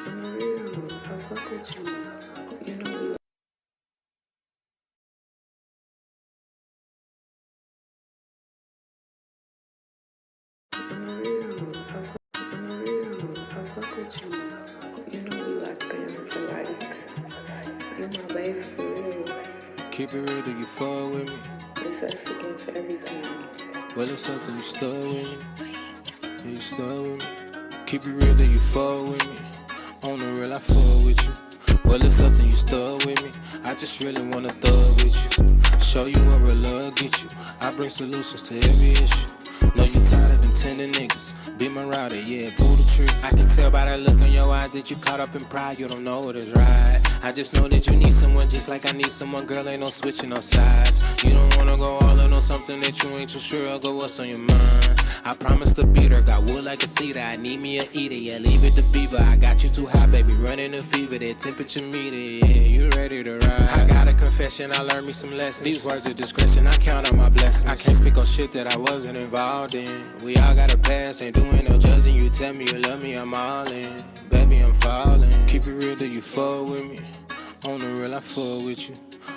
On the real, I fuck with you. You know we on the real, on the real, I fuck with you. You know we locked in for life. You my babe for real. Keep it real, do you fall with me? It's us against everything. Well, it's something you stuck with me. Yeah, you stuck with me. Keep it real, do you fall with me? On the real, I fall with you. Well, it's something you stuck with me. I just really wanna thug with you. Show you where real love get you. I bring solutions to every issue. Know you tired of them tender niggas. Be my rider, yeah, pull the trigger. I can tell by that look in your eyes that you caught up in pride. You don't know what is right. I just know that you need someone just like I need someone. Girl, ain't no switching no sides. You don't wanna go all in on something that you ain't too sure of. Go what's on your mind. I promise to beat her. Got wood like a cedar. I need me a eater. Yeah, leave it to Beaver. I got you too high, baby. Running a fever. That temperature meter. Yeah, you ready to ride. I got a confession. I learned me some lessons. These words of discretion. I count on my blessings. I can't speak on shit that I wasn't involved in. We all got a past. Ain't doing no judging. You tell me you love me. I'm all in. Baby, I'm falling. Keep it real. Do you fall with me? On the real, I fall with you.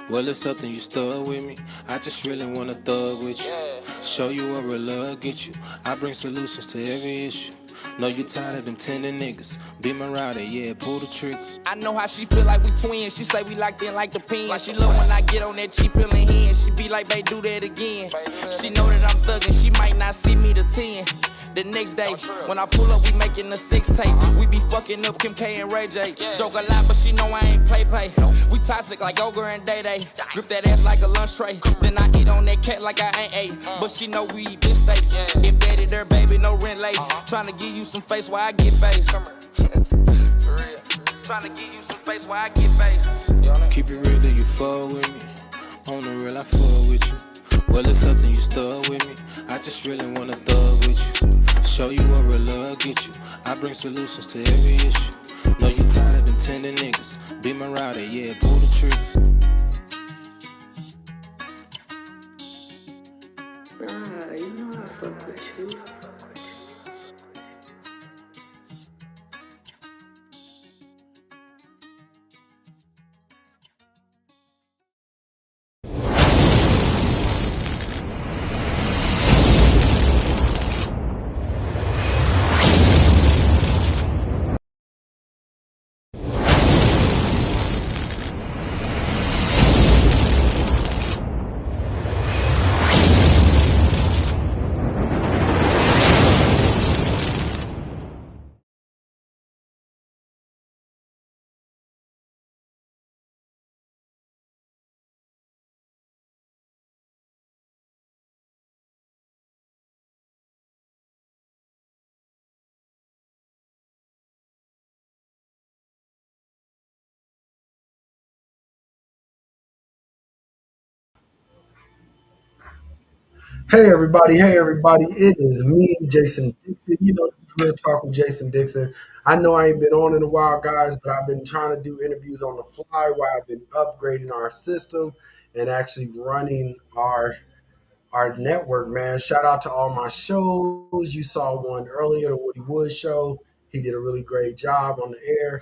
Well, it's something you stuck with me. I just really wanna thug with you. Show you where real love get you. I bring solutions to every issue. Know you tired of them tender niggas. Be my rider, yeah, pull the trigger. I know how she feel like we twins. She say we locked in like the pen. She love when I get on that cheap pill in hand. She be like, babe, do that again. She know that I'm thuggin'. She might not see me to 10. The next day, when I pull up, we making a 6 tape. We be fucking up Kim K and Ray J. Joke a lot, but she know I ain't play. We toxic like Ogre and Day Day. Grip that ass like a lunch tray. Then I eat on that cat like I ain't ate. But she know we eat big steaks. Embedded her, baby, no rent late. Tryna give you some face while I get face. For real. Tryna give you some face while I get face. Keep it real, do you fall with me? On the real, I fall with you. Well, it's something you stuck with me. I just really wanna thug with you. Show you where real love get you. I bring solutions to every issue. Know you tired of them tender niggas. Be my rider, yeah, pull the trigger. You know I fuck with you. Hey everybody, it is me, Jason Dixon. This is Real Talk with Jason Dixon. I know I ain't been on in a while, guys, but I've been trying to do interviews on the fly while I've been upgrading our system and actually running our network, man. Shout out to all my shows. You saw one earlier, the Woody Wood show. He did a really great job on the air.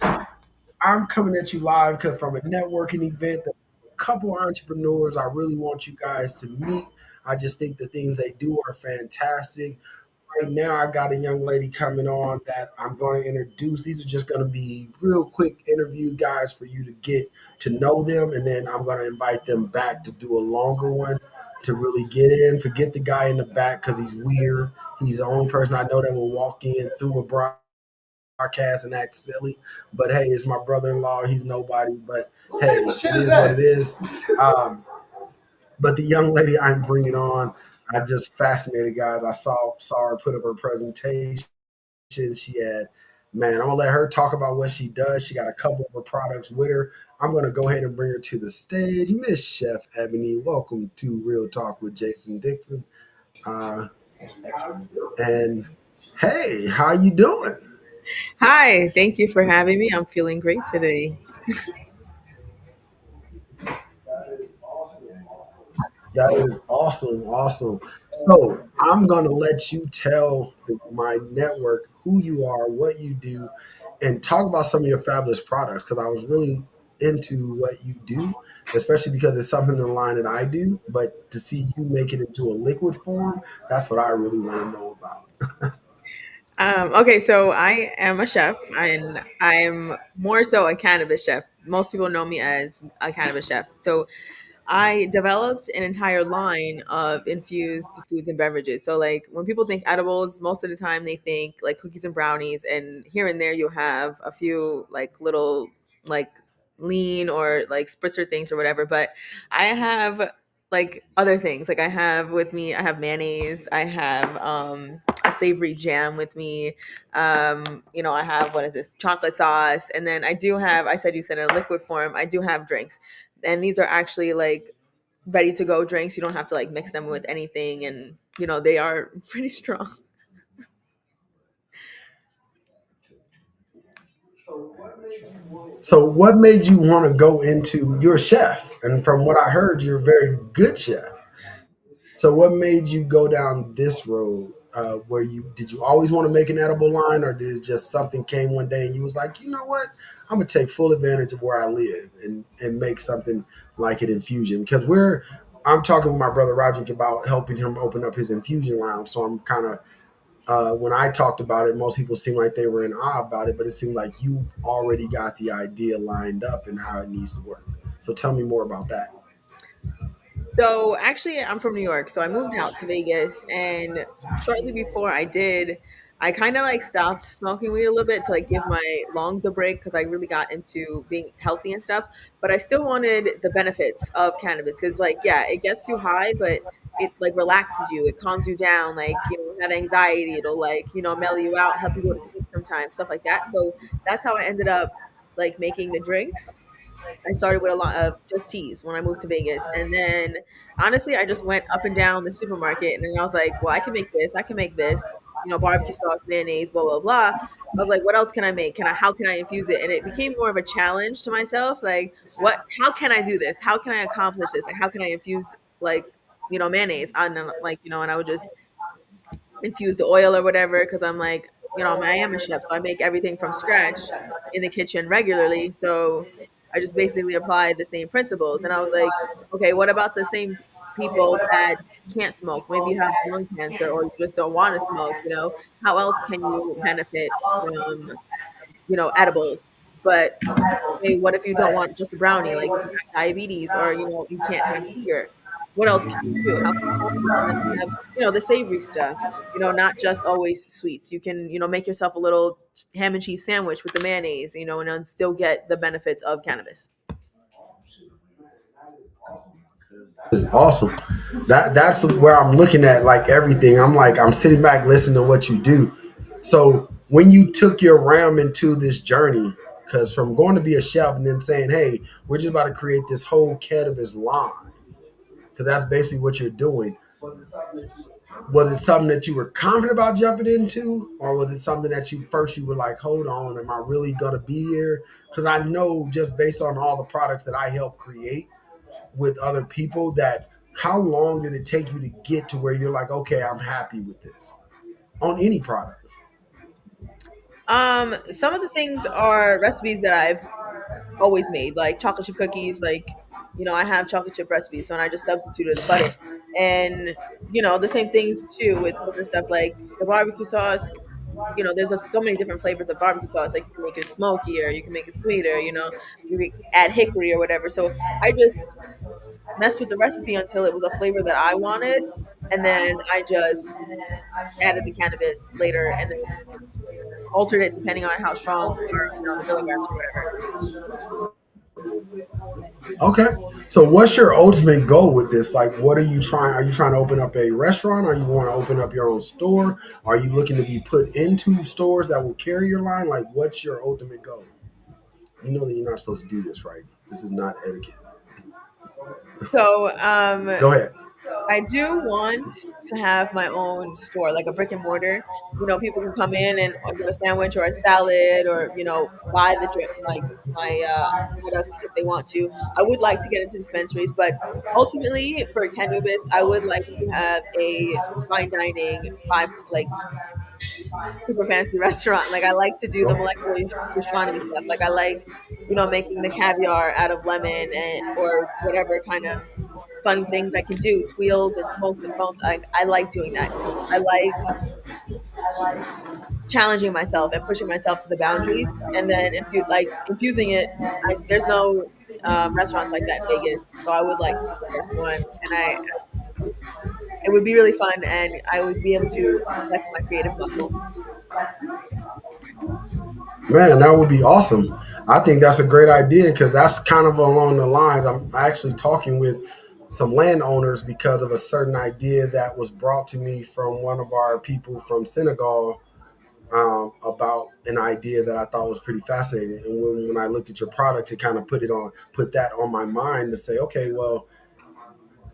I'm coming at you live because from a networking event, that a couple entrepreneurs I really want you guys to meet. I just think the things they do are fantastic. Right now, I got a young lady coming on that I'm going to introduce. These are just going to be real quick interview guys for you to get to know them, and then I'm going to invite them back to do a longer one to really get in. Forget the guy in the back because he's weird. He's the only person I know that will walk in through a broadcast and act silly. But hey, it's my brother-in-law. He's nobody. But hey, it is what it is. But the young lady I'm bringing on, I'm just fascinated, guys. I saw her put up her presentation. She had, man, I'm gonna let her talk about what she does. She got a couple of her products with her. I'm gonna go ahead and bring her to the stage. Miss Chef Ebony, welcome to Real Talk with Jason Dixon. Uh, and hey, how you doing? Hi, thank you for having me. I'm feeling great today. That is awesome, awesome. So I'm gonna let you tell my network who you are, what you do, and talk about some of your fabulous products because I was really into what you do, especially because it's something in the line that I do. But to see you make it into a liquid form, that's what I really want to know about. Okay, so I am a chef, and I'm more so a cannabis chef. Most people know me as a cannabis chef. So I developed an entire line of infused foods and beverages. So, like, when people think edibles, most of the time they think like cookies and brownies, and here and there you'll have a few like little like lean or like spritzer things or whatever. But I have like other things. Like, I have with me, I have mayonnaise, I have a savory jam with me. I have, what is this, chocolate sauce, and then I do have, I said, you said in a liquid form, I do have drinks, and these are actually like ready to go drinks. You don't have to like mix them with anything, and they are pretty strong. So, what made you want to go into? You're a chef, and from what I heard, you're a very good chef. So, what made you go down this road? Where you did you always want to make an edible line, or did it just something came one day and you was like, you know what, I'm gonna take full advantage of where I live and make something like an infusion? Because I'm talking with my brother Roderick about helping him open up his infusion lounge. So I'm kind of when I talked about it, most people seemed like they were in awe about it, but it seemed like you already got the idea lined up and how it needs to work. So tell me more about that. So actually, I'm from New York, so I moved out to Vegas, and shortly before I did, I kind of like stopped smoking weed a little bit to like give my lungs a break because I really got into being healthy and stuff. But I still wanted the benefits of cannabis because, like, yeah, it gets you high, but it like relaxes you, it calms you down. Like, have anxiety, it'll like mellow you out, help you go to sleep sometimes, stuff like that. So that's how I ended up like making the drinks. I started with a lot of just teas when I moved to Vegas. And then honestly, I just went up and down the supermarket, and then I was like, well, I can make this, I can make this, barbecue sauce, mayonnaise, blah, blah, blah. I was like, what else can I make? How can I infuse it? And it became more of a challenge to myself. Like, how can I do this? How can I accomplish this? Like, how can I infuse like, mayonnaise? And then, like, and I would just infuse the oil or whatever because I'm like, I am a chef, so I make everything from scratch in the kitchen regularly. So I just basically applied the same principles. And I was like, okay, what about the same people that can't smoke? Maybe you have lung cancer or you just don't want to smoke, How else can you benefit from, edibles? But okay, what if you don't want just a brownie? Like if you have diabetes or you can't have sugar, what else can you do? How can you optimize and have the savory stuff? Not just always sweets. You can make yourself a little ham and cheese sandwich with the mayonnaise, and then still get the benefits of cannabis. It's awesome. That's where I'm looking at like everything. I'm sitting back listening to what you do. So when you took your ram into this journey, because from going to be a chef and then saying, "Hey, we're just about to create this whole cannabis line," because that's basically what you're doing. Was it something that you were confident about jumping into, or was it something that you were like, "Hold on, am I really gonna be here?" Because I know just based on all the products that I help create with other people that how long did it take you to get to where you're like, okay, I'm happy with this on any product? Some of the things are recipes that I've always made, like chocolate chip cookies. Like, I have chocolate chip recipes, so and I just substituted the butter. And the same things too with different stuff like the barbecue sauce. There's so many different flavors of barbecue sauce. Like you can make it smokier, you can make it sweeter. You can add hickory or whatever. So I just messed with the recipe until it was a flavor that I wanted, and then I just added the cannabis later and then altered it depending on how strong or the milligrams or whatever. Okay. So what's your ultimate goal with this? Like what are you trying? Are you trying to open up a restaurant? Or you want to open up your own store? Are you looking to be put into stores that will carry your line? Like what's your ultimate goal? You know that you're not supposed to do this, right? This is not etiquette. So Go ahead. I do want to have my own store, like a brick and mortar. People can come in and get a sandwich or a salad, or buy the drink, like my products if they want to. I would like to get into dispensaries, but ultimately for cannabis, I would like to have a fine dining five like super fancy restaurant. Like I like to do the molecular gastronomy stuff. Like I like, making the caviar out of lemon and or whatever kind of fun things I can do, twirls and smokes and foams. I like doing that. I like challenging myself and pushing myself to the boundaries, and then infusing it. There's no restaurants like that in Vegas, so I would like to be the first one, and it would be really fun, and I would be able to flex my creative muscle. Man, that would be awesome. I think that's a great idea because that's kind of along the lines. I'm actually talking with some landowners because of a certain idea that was brought to me from one of our people from Senegal, about an idea that I thought was pretty fascinating. And when I looked at your product, it kind of put that on my mind to say, okay, well,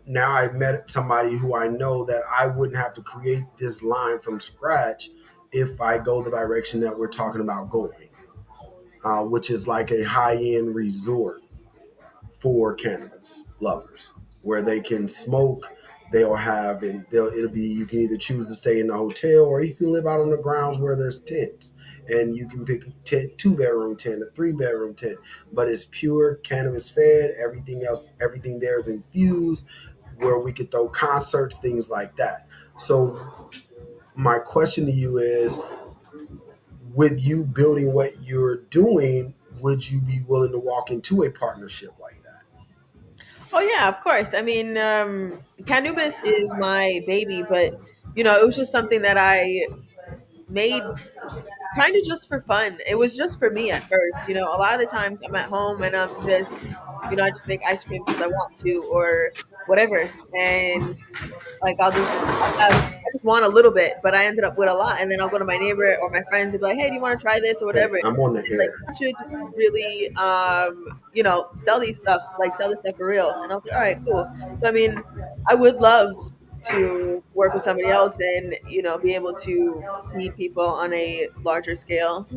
now I've met somebody who I know that I wouldn't have to create this line from scratch if I go the direction that we're talking about going, which is like a high-end resort for cannabis lovers where they can smoke. It'll be, you can either choose to stay in the hotel or you can live out on the grounds where there's tents, and you can pick a tent, 2-bedroom tent, a 3-bedroom tent, but it's pure cannabis fed. Everything there is infused, where we could throw concerts, things like that. So my question to you is, with you building what you're doing, would you be willing to walk into a partnership like that? Oh yeah, of course. I mean, cannabis is my baby, but it was just something that I made kind of just for fun. It was just for me at first. A lot of the times I'm at home and I'm just, I just make ice cream because I want to or whatever. And like I just want a little bit, but I ended up with a lot. And then I'll go to my neighbor or my friends and be like, hey, do you want to try this or whatever? I'm on the And like, air. you should really, sell these stuff, like sell this stuff for real. And I was like, all right, cool. So, I mean, I would love to work with somebody else and be able to feed people on a larger scale.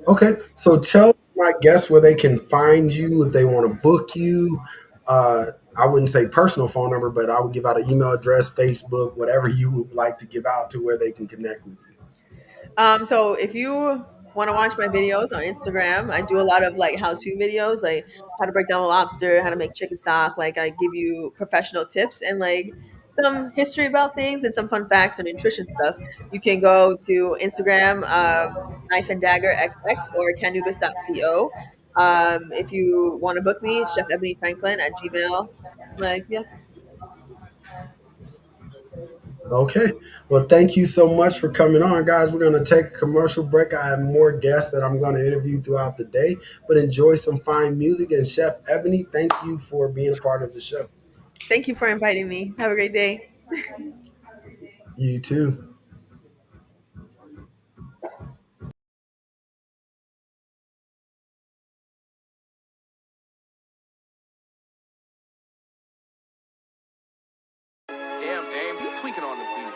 Okay, so tell my guests where they can find you if they want to book you. I wouldn't say personal phone number, but I would give out an email address, Facebook, whatever you would like to give out to where they can connect with you. So if you want to watch my videos on Instagram, I do a lot of like how-to videos, like how to break down a lobster, how to make chicken stock. Like I give you professional tips and like some history about things and some fun facts and nutrition stuff. You can go to Instagram, Knife and Dagger XX or canubis.co. If you want to book me, Chef Ebony Franklin at Gmail. Like, yeah. Okay. Well, thank you so much for coming on, guys. We're going to take a commercial break. I have more guests that I'm going to interview throughout the day, but enjoy some fine music. And Chef Ebony, thank you for being a part of the show. Thank you for inviting me. Have a great day. You too. Damn, Dame, you tweaking on the beat.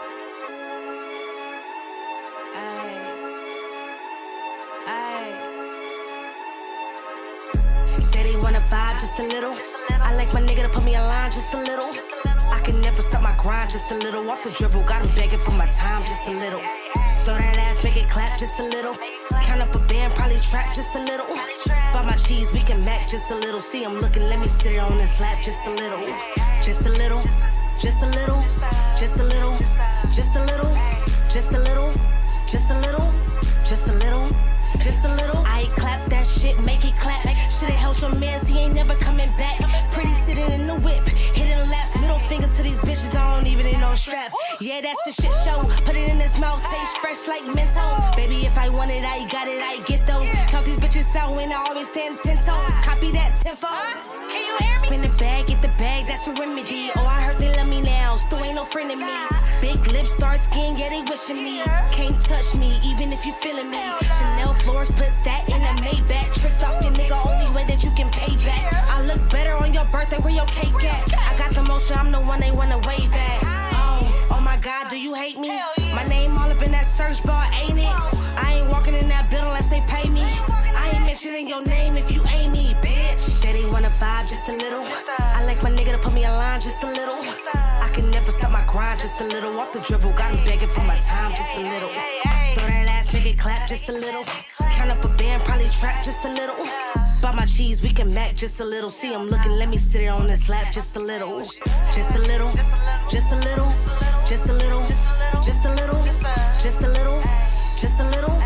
Say they wanna vibe just a little. I like my nigga to put me in line just a little. I can never stop my grind just a little. Off the dribble, got him begging for my time just a little. Throw that ass, make it clap just a little. Count up a band, probably trap just a little. Buy my cheese, we can match just a little. See him looking, let me sit on his lap just a little. Just a little, just a little, just a little, just a little, just a little, just a little, just a little, just a little. I clap that shit, make it clap. Should've held your mans, he ain't never coming back. Pretty sitting in the whip, hitting laps. Middle finger to these bitches, I don't even need no strap. Yeah, that's the shit show. Put it in his mouth, taste fresh like Mentos. Baby, if I want it, I got it, I get those. Count these bitches out when I always stand 10 toes. Copy that tenfold. Can you hear me? Spin the bag, get the bag, that's a remedy. Oh, I heard they love me now, still ain't no friend of me. Big lips, dark skin, yeah, they wishing me. Can't touch me, even if you feeling me. Chanel floors, put that in a Maybach. Tricked off your nigga, only way that you can pay back. I look better on your birthday, where your cake at? I got the motion, I'm the one they wanna wave at. Oh my God, do you hate me? My name all up in that search bar, ain't it? I ain't walking in that building unless they pay me. I ain't mentioning your name if you ain't me, bitch. Say they wanna wanna vibe just a little. I like my nigga to put me in line just a little. I can never stop my grind just a little. Off the dribble, got him begging for my time just a little. Throw that ass, make it clap just a little. Count up a band, probably trap just a little. Buy my cheese, we can mac just a little. See him looking, let me sit it on this lap just a little. Just a little, just a little, just a little, just a little, just a little, just a little,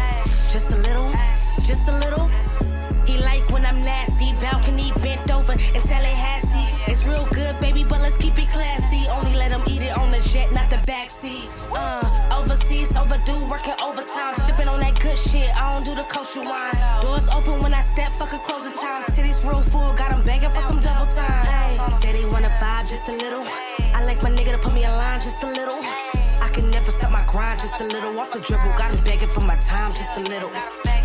just a little, just a little. He like when I'm nasty, balcony bent over in Tallahassee. It's real good, baby, but let's keep it classy. Only let him eat it on the jet, not the backseat. Overseas, overdue, working overtime. Sipping on that good shit, I don't do the kosher wine. Doors open when I step, fucking closing time. Titties real full, got him begging for some double time. Hey, said he wanna vibe just a little. I like my nigga to put me in line just a little. I can never stop my grind just a little. Off the dribble, got him begging for my time just a little.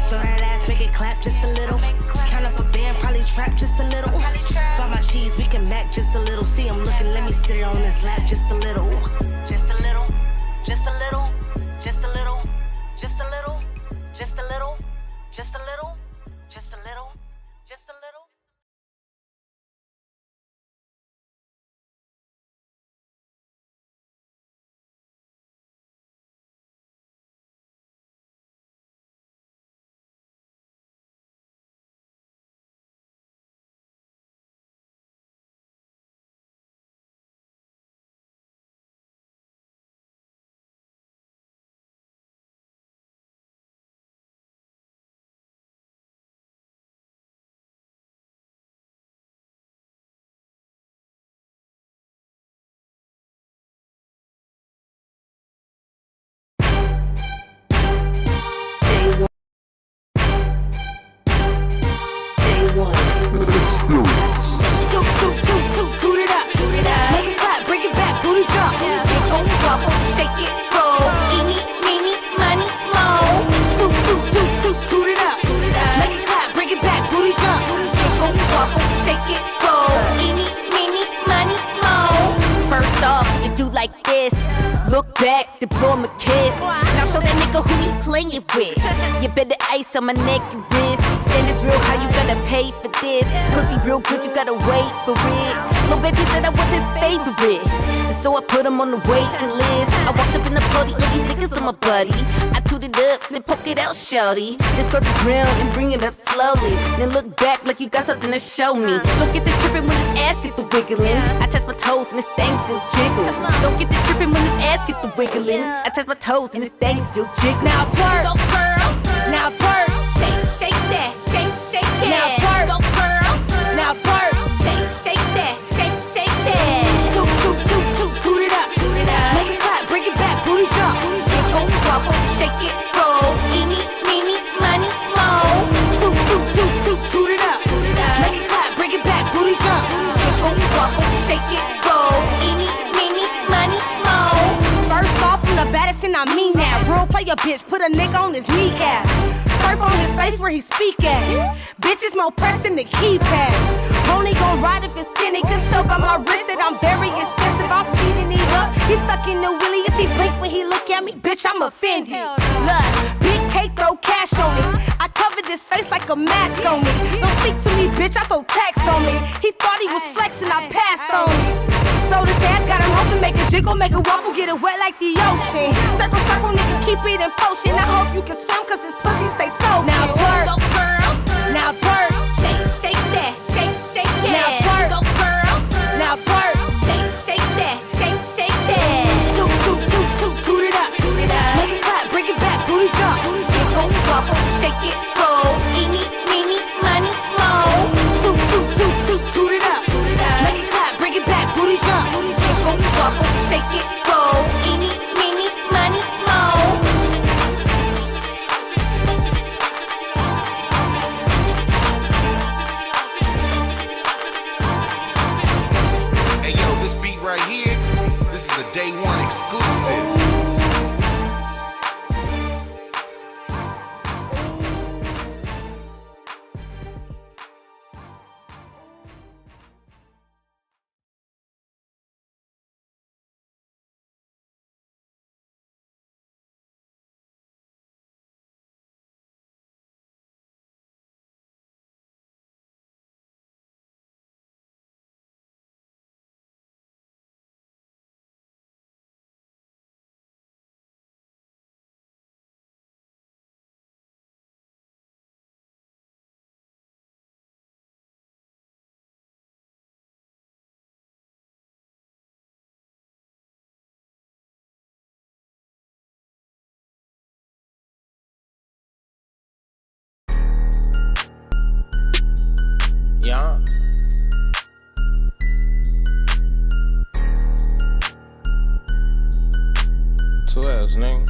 Throw that ass, make it clap just a little. Count up a band, probably trap just a little. Buy my cheese, we can mac just a little. See him looking, let me sit it on his lap just a little. Just a little, just a little, just a little, just a little, just a little, just a little, just a little, just a little. Toot it up. Make it clap, bring it back, booty drop. Go wobble, shake it, roll. Eeny, meeny, money, mo. Toot it up. Make it clap, bring it back, booty drop. Go wobble, shake it, roll. Eeny, meeny, money, mo. First off, you do like this. Look back, then blow him a kiss. Now show that nigga who he playing with. You better ice on my neck and wrist. Standards real high, you gotta pay for this. Pussy real good, you gotta wait for it. Lil' baby said I was his favorite, and so I put him on the waiting list. I walked up in the party, all these niggas on my buddy. I tooted up, then poke it out, shawty. Then skirt the ground and bring it up slowly. Then look back like you got something to show me. Don't get the trippin' when his ass get the wiggling. I touch my toes and his thing still jiggling. Don't get the trippin' when his ass get the wiggling. I touch my toes and his thing still jiggling. Now twerk, go girl. Now twerk, shake that, shake that. Now twerk, go girl. Now twerk, shake that, shake that. Toot it up. Make it clap, bring it back, booty drop. Go wobble, shake it, roll. Eeny, meeny, money, mo. Toot it up. Make it clap, bring it back, booty drop. Go wobble, shake it, roll. Eeny, meeny, money, mo. First off, from the baddest and I mean that. Real player bitch, put a nigga on his kneecap. Surf on his face where he speak at. Bitches more pressed than the keypad. Only gon' ride if it's 10. They can tell by my wrist that I'm very expensive. I'm speeding it up. He stuck in the willy. If he blink when he look at me, bitch, I'm offended. Look, big cake, throw cash on it. I covered his face like a mask on it. Don't speak to me, bitch, I throw tax on it. He thought he was flexing, I passed on it. Throw this ass, got him hoping, make it jiggle, make it wobble, get it wet like the ocean. Circle, circle, nigga, keep it in potion. I hope you can swim, cause this pussy stay soaked. Now twerk, go girl. Now twerk, shake that, shake that. Now twerk, go girl. Now twerk, shake that, shake that. Toot it up. Make it clap, bring it back, booty drop. Go wobble, shake it, roll. Eeny, meeny, money, mo. Toot it up. Make it clap, bring it back, booty drop. Go wobble, shake it, roll. Eeny, meeny, money, mo. Yeah. 12, nigga.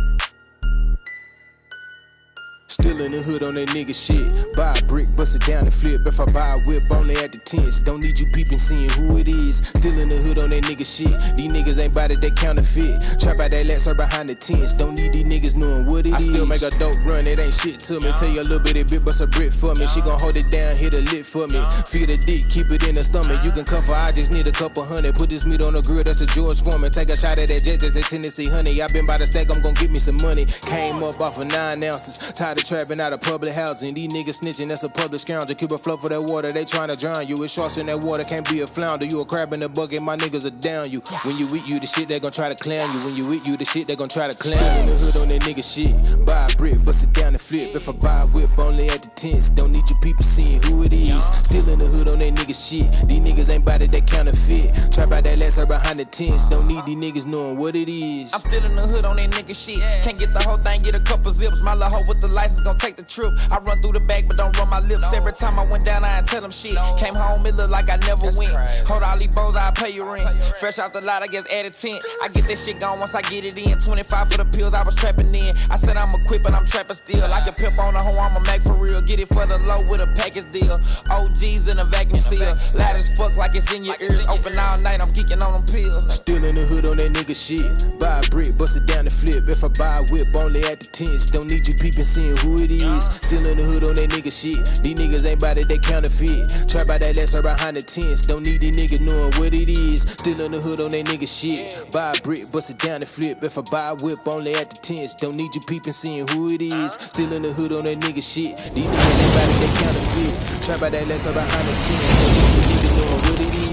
Still in the hood on that nigga shit. Buy a brick, bust it down and flip. If I buy a whip, only at the tents. Don't need you peeping, seeing who it is. Still in the hood on that nigga shit. These niggas ain't bout it, they counterfeit. Trap out that Lex or behind the tents. Don't need these niggas knowing what it is. I still make a dope run, it ain't shit to me. Tell you a little bit, bust a brick for me. She gon' hold it down, hit a lip for me. Feed the dick, keep it in the stomach. You can cover, I just need a couple hundred. Put this meat on the grill, that's a George Foreman. Take a shot at that jet, that's a Tennessee honey. I been by the stack, I'm gon' get me some money. Came up off of 9 ounces. Tired of trapping out of public housing. These niggas snitching, that's a public scoundrel. Keep a flow for that water, they tryna drown you. It's sharks in that water, can't be a flounder. You a crab in the bucket, my niggas are down you. When you eat you, the shit they gon' try to clown you. When you eat you, the shit they gon' try to clown you. In the hood on that nigga shit. Buy a brick, bust it down and flip. If I buy a whip, only at the tents. Don't need you people seeing who it is. Still in the hood on that nigga shit. These niggas ain't bout it, they counterfeit. Trap out that last her behind the tents. Don't need these niggas knowing what it is. I'm still in the hood on that nigga shit. Can't get the whole thing, get a couple zips. My little hoe with the license gon' take the trip. I run through the bag, but don't run my lips. Every time I went down, I ain't tell them shit. Came home, it look like I never went. Hold all these bows, I'll pay your rent. Fresh off the lot, I guess added 10. I get that shit gone once I get it in. 25 for the pills I was trapping in. I said I'm equipped, but I'm trapping still. I can pimp on the hoe, I'm a Mac for real. Get it for the low with a package deal. OGs in a vacuum seal. Loud as fuck like it's in your ears. Open all night, I'm geeking on them pills. Still in the hood on that nigga shit. Buy a brick, bust it down and flip. If I buy a whip, only at the tents. Don't need you peeping, seeing who it is. Still in the hood on that nigga shit. These niggas ain't bout it, they counterfeit. Trap out that last her behind the tents. Don't need these niggas knowing what it is. Still in the hood on that nigga shit. Buy a brick, bust it down and flip. If I buy a whip, only at the tents. Don't need you peeping, seeing who it is. Still in the hood on that nigga shit. These niggas ain't bout it, they counterfeit. Trap out that last her behind the tents. Don't need these niggas knowing what it is.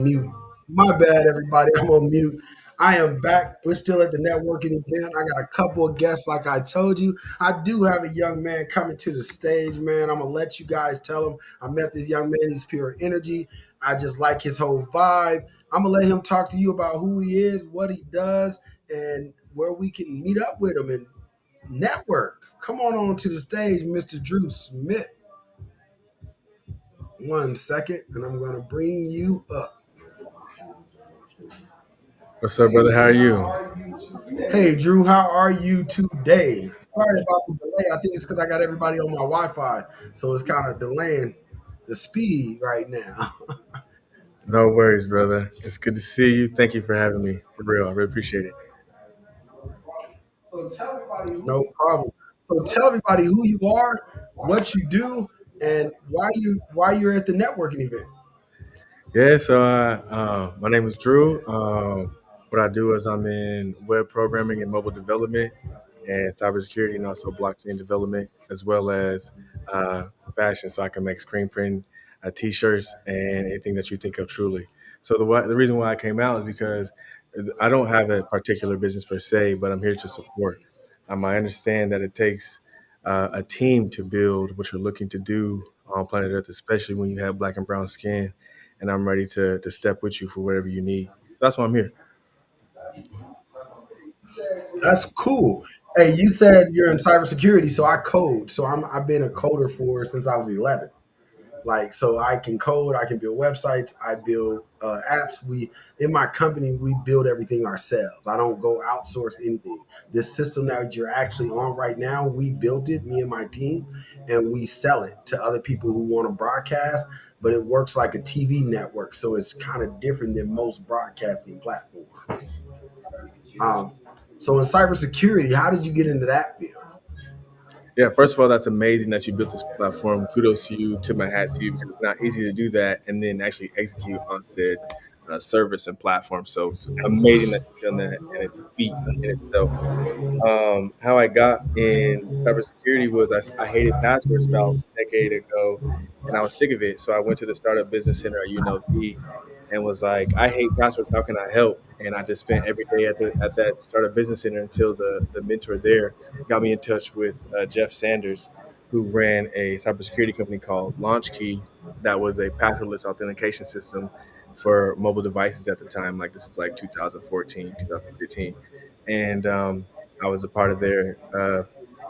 Mute. My bad, everybody. I'm on mute. I am back. We're still at the networking event. I got a couple of guests, like I told you. I do have a young man coming to the stage, man. I'm gonna let you guys tell him. I met this young man. He's pure energy. I just like his whole vibe. I'm gonna let him talk to you about who he is, what he does, and where we can meet up with him and network. Come on to the stage, Mr. Drew Smith. 1 second, and I'm gonna bring you up. What's up, brother? How are you? Hey, Drew, how are you today? Sorry about the delay. I think it's because I got everybody on my Wi-Fi, so it's kind of delaying the speed right now. No worries, brother. It's good to see you. Thank you for having me. For real, I really appreciate it. No problem. So tell everybody who you are, what you do, and why you're at the networking event. Yeah, so my name is Drew. What I do is I'm in web programming and mobile development and cybersecurity and also blockchain development, as well as fashion. So I can make screen print t-shirts and anything that you think of truly. So the reason why I came out is because I don't have a particular business per se, but I'm here to support. I understand that it takes a team to build what you're looking to do on planet Earth, especially when you have black and brown skin. And I'm ready to step with you for whatever you need. So that's why I'm here. That's cool. Hey, you said you're in cybersecurity, so I code. So I've been a coder for since I was 11. Like, so I can code, I can build websites, I build apps. In my company, we build everything ourselves. I don't go outsource anything. This system that you're actually on right now, we built it, me and my team, and we sell it to other people who want to broadcast, but it works like a TV network. So it's kind of different than most broadcasting platforms. So in cybersecurity, how did you get into that field? Yeah, first of all, that's amazing that you built this platform. Kudos to you, tip my hat to you, because it's not easy to do that and then actually execute on said service and platform. So it's amazing that you've done that, and it's a feat in itself. How I got in cybersecurity was I hated passwords about a decade ago, and I was sick of it. So I went to the Startup Business Center at UNLV and was like, I hate passwords. How can I help? And I just spent every day at that Startup Business Center until the mentor there got me in touch with Jeff Sanders, who ran a cybersecurity company called LaunchKey that was a passwordless authentication system for mobile devices at the time. Like this is like 2014, 2015. And I was a part of their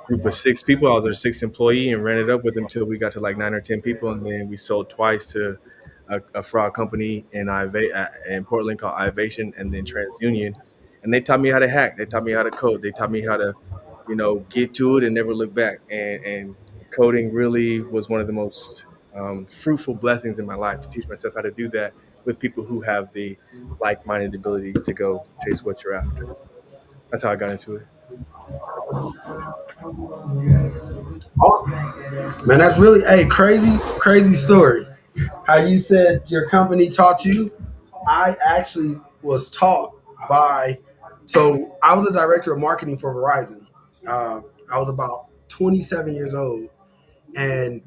group of 6 people. I was their 6th employee and ran it up with them until we got to like 9 or 10 people. And then we sold twice to a fraud company in Portland called Ivation, and then TransUnion. And they taught me how to hack. They taught me how to code. They taught me how to, get to it and never look back. And coding really was one of the most fruitful blessings in my life to teach myself how to do that with people who have the like-minded abilities to go chase what you're after. That's how I got into it. Oh, man, that's really crazy story. How you said your company taught you? I actually was taught by. So I was a director of marketing for Verizon. I was about 27 years old, and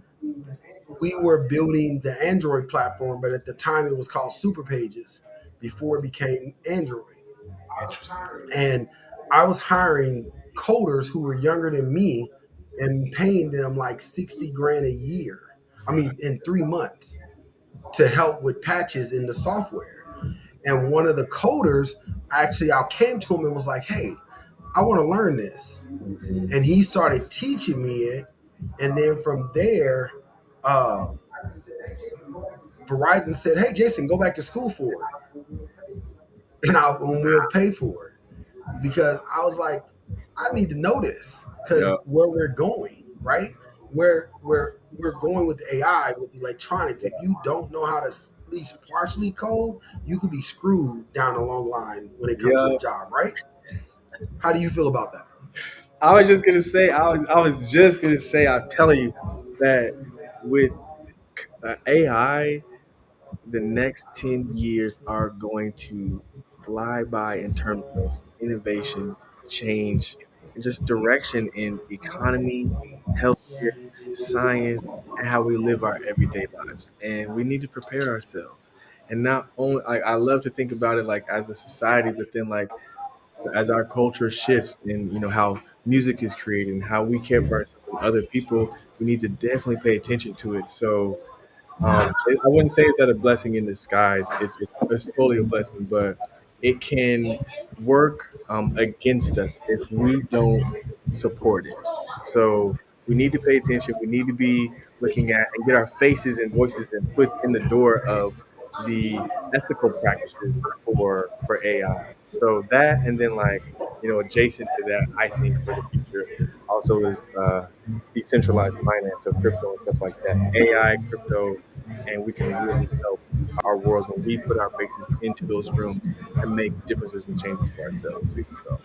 we were building the Android platform, but at the time it was called Super Pages before it became Android. Interesting. And I was hiring coders who were younger than me and paying them like 60 grand a year. I mean, in 3 months to help with patches in the software. And one of the coders actually, I came to him and was like, hey, I want to learn this. Mm-hmm. And he started teaching me it. And then from there, Verizon said, hey, Jason, go back to school for it. And we'll pay for it. Because I was like, I need to know this because Yeah. where we're going, right? Where we're going with AI, with electronics. If you don't know how to at least partially code, you could be screwed down a long line when it comes to Yeah. a job, right? How do you feel about that? I was just gonna say. I was just gonna say. I'm telling you that with AI, the next 10 years are going to fly by in terms of innovation, change, and just direction in economy, healthcare, science, and how we live our everyday lives. And we need to prepare ourselves. And not only, I love to think about it like as a society, but then like as our culture shifts and how music is created and how we care for ourselves and other people, we need to definitely pay attention to it. So I wouldn't say it's not a blessing in disguise. It's totally a blessing, but it can work against us if we don't support it. So we need to pay attention. We need to be looking at and get our faces and voices and foots in the door of the ethical practices for AI. So that, and then adjacent to that, I think for the future also is decentralized finance, so crypto and stuff like that. AI, crypto, and we can really help our worlds when we put our faces into those rooms and make differences and changes for ourselves too. So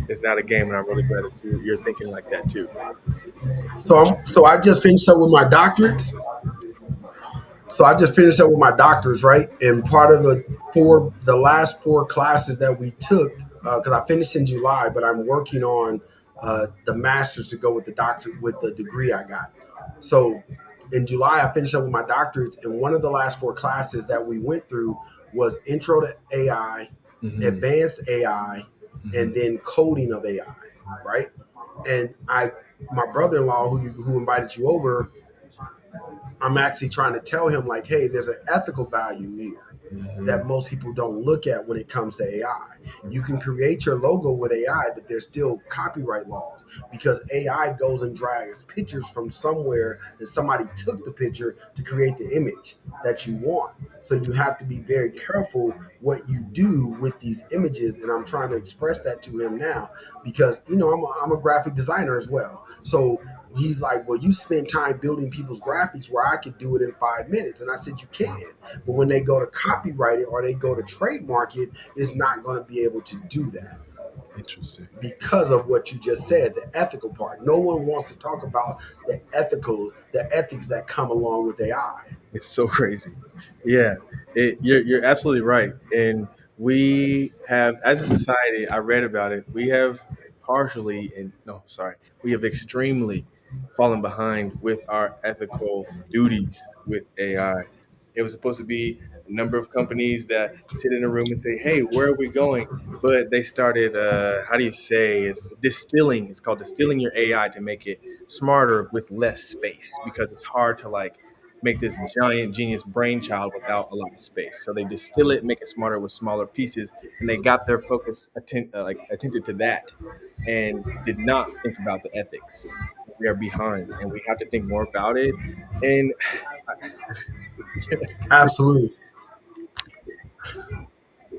it's not a game, and I'm really glad that you're thinking like that too. So I just finished up with my doctorates. So I just finished up with my doctors, right? And part of the last 4 classes that we took, because I finished in July, but I'm working on the master's to go with the doctor with the degree I got. So in July, I finished up with my doctorates, and one of the last 4 classes that we went through was Intro to AI, Mm-hmm. Advanced AI, and then Coding of AI, right? And my brother-in-law who invited you over, I'm actually trying to tell him like, hey, there's an ethical value here that most people don't look at when it comes to AI. You can create your logo with AI, but there's still copyright laws because AI goes and drags pictures from somewhere that somebody took the picture to create the image that you want. So you have to be very careful what you do with these images. And I'm trying to express that to him now because, I'm a graphic designer as well. So he's like, well, you spend time building people's graphics where I could do it in 5 minutes. And I said, you can. But when they go to copyright it or they go to trademark it, it's not going to be able to do that. Interesting. Because of what you just said, the ethical part. No one wants to talk about the ethics that come along with AI. It's so crazy. Yeah, you're absolutely right. And we have, as a society, I read about it. We have partially, and no, sorry, we have extremely fallen behind with our ethical duties with AI. It was supposed to be a number of companies that sit in a room and say, "Hey, where are we going?" But they started, how do you say? It's distilling. It's called distilling your AI to make it smarter with less space because it's hard to like make this giant genius brainchild without a lot of space. So they distill it, make it smarter with smaller pieces, and they got their focus attentive to that, and did not think about the ethics. We are behind, and we have to think more about it. And Absolutely.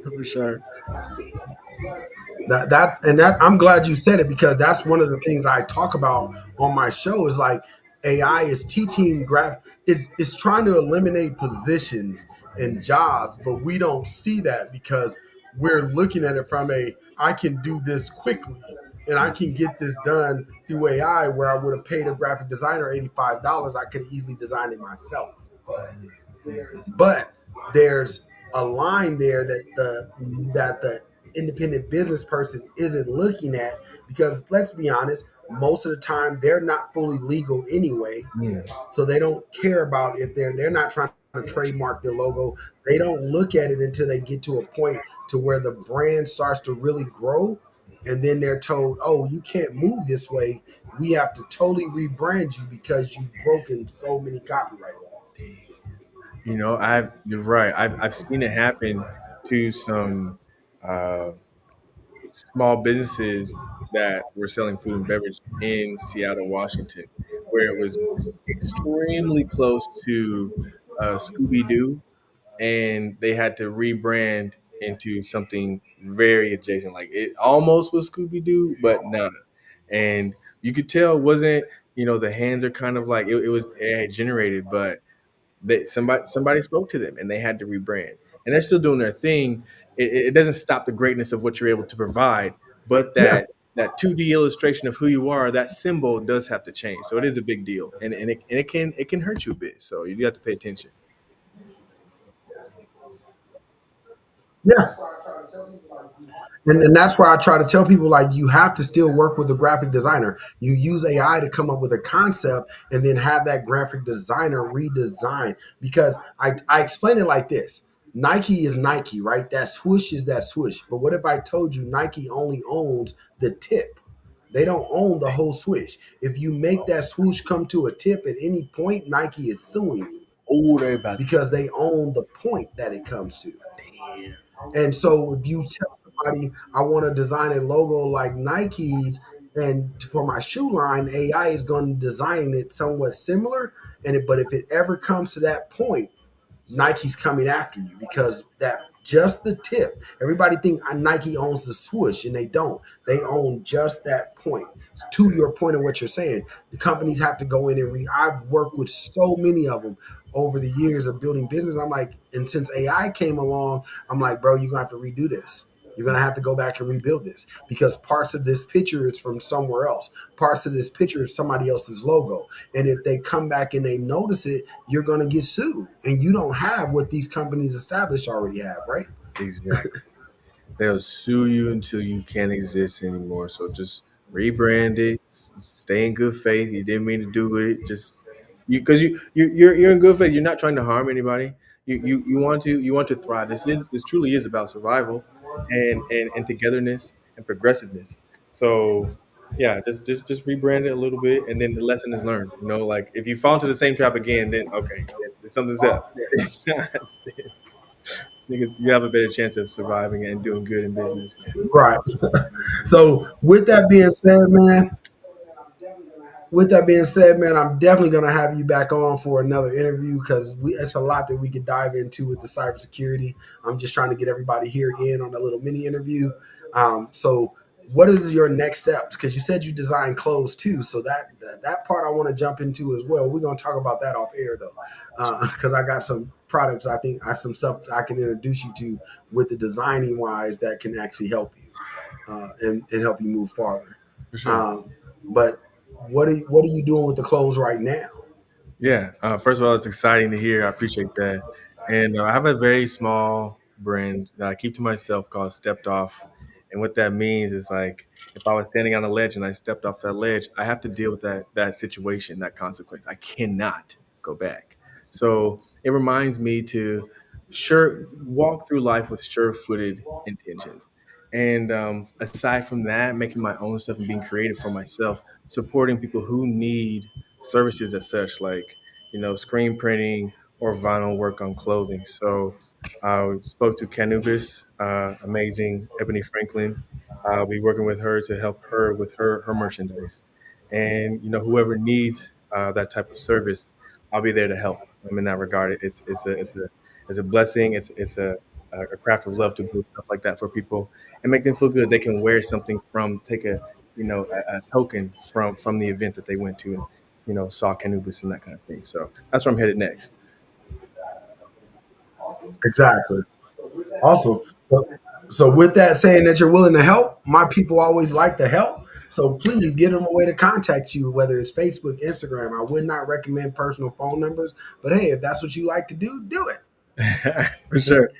for sure, That I'm glad you said it because that's one of the things I talk about on my show is like AI is teaching is trying to eliminate positions and jobs, but we don't see that because we're looking at it from a I can do this quickly and I can get this done through AI where I would have paid a graphic designer $85, I could easily design it myself. But there's a line there that the independent business person isn't looking at because let's be honest, most of the time they're not fully legal anyway, mm, so they don't care about if they're not trying to trademark their logo. They don't look at it until they get to a point to where the brand starts to really grow, and then they're told, "Oh, you can't move this way. We have to totally rebrand you because you've broken so many copyright laws." you're right. I've seen it happen to some. Uh, Small businesses that were selling food and beverage in Seattle, Washington, where it was extremely close to Scooby Doo, and they had to rebrand into something very adjacent. Like it almost was Scooby Doo, but not. And you could tell it wasn't. The hands are kind of like it was AI generated, but somebody spoke to them and they had to rebrand, and they're still doing their thing. It doesn't stop the greatness of what you're able to provide, but Yeah, that 2D illustration of who you are, that symbol does have to change. So it is a big deal, and it can hurt you a bit. So you do have to pay attention. yeah. And that's why I try to tell people like you have to still work with a graphic designer. You use AI to come up with a concept and then have that graphic designer redesign. Because I explain it like this. Nike is Nike, right? That swoosh is that swoosh. But what if I told you Nike only owns the tip? They don't own the whole swoosh. If you make that swoosh come to a tip at any point, Nike is suing you Oh, they about to because they own the point that it comes to. damn. And so if you tell somebody I want to design a logo like Nike's and for my shoe line, AI is going to design it somewhat similar. But if it ever comes to that point, Nike's coming after you because that just the tip. Everybody think Nike owns the swoosh, and they don't. They own just that point. To your point of what you're saying, the companies have to go in and read. I've worked with so many of them over the years of building business. I'm like, and since AI came along, I'm like, bro, you're gonna have to redo this. You're gonna have to go back and rebuild this because parts of this picture is from somewhere else. Parts of this picture is somebody else's logo. And if they come back and they notice it, you're gonna get sued. And you don't have what these companies established already have, right? Exactly. They'll sue you until you can't exist anymore. So just rebrand it. Stay in good faith. You didn't mean to do it. Just because you're in good faith. You're not trying to harm anybody. You want to thrive. This truly is about survival, and togetherness and progressiveness. So yeah, just rebrand it a little bit, and then the lesson is learned. Like if you fall into the same trap again, then okay, then something's up. Because you have a better chance of surviving and doing good in business. Right. So with that being said, man, I'm definitely going to have you back on for another interview because it's a lot that we could dive into with the cybersecurity. I'm just trying to get everybody here in on a little mini interview. So, what is your next steps? Because you said you design clothes too, so that part I want to jump into as well. We're going to talk about that off air though, because I got some products. I think I some stuff I can introduce you to with the designing wise that can actually help you and help you move farther. For sure. But what are you doing with the clothes right now? Yeah. First of all, it's exciting to hear. I appreciate that. And I have a very small brand that I keep to myself called Stepped Off. And what that means is like if I was standing on a ledge and I stepped off that ledge, I have to deal with that situation, that consequence. I cannot go back. So it reminds me to sure walk through life with sure-footed intentions. And aside from that, making my own stuff and being creative for myself, supporting people who need services as such, like screen printing or vinyl work on clothing. So I spoke to Canubis, amazing Ebony Franklin. I'll be working with her to help her with her merchandise, and whoever needs that type of service, I'll be there to help them in that regard. It's a blessing. It's a craft of love to build stuff like that for people and make them feel good. They can wear something from take a a token from the event that they went to and saw Canubis and that kind of thing. So that's where I'm headed next. Exactly. Awesome. So with that saying that you're willing to help, my people always like to help. So please get them a way to contact you, whether it's Facebook, Instagram. I would not recommend personal phone numbers, but hey, if that's what you like to do, do it. For sure.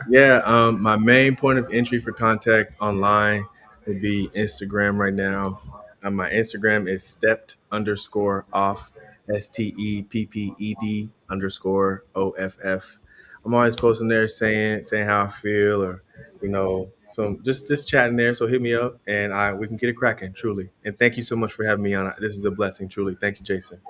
Yeah, my main point of entry for contact online would be Instagram right now. My Instagram is stepped underscore off, STEPPED underscore OFF. I'm always posting there saying how I feel or some just chatting there. So hit me up and I we can get it cracking truly. And thank you so much for having me on. This is a blessing truly. Thank you, Jason.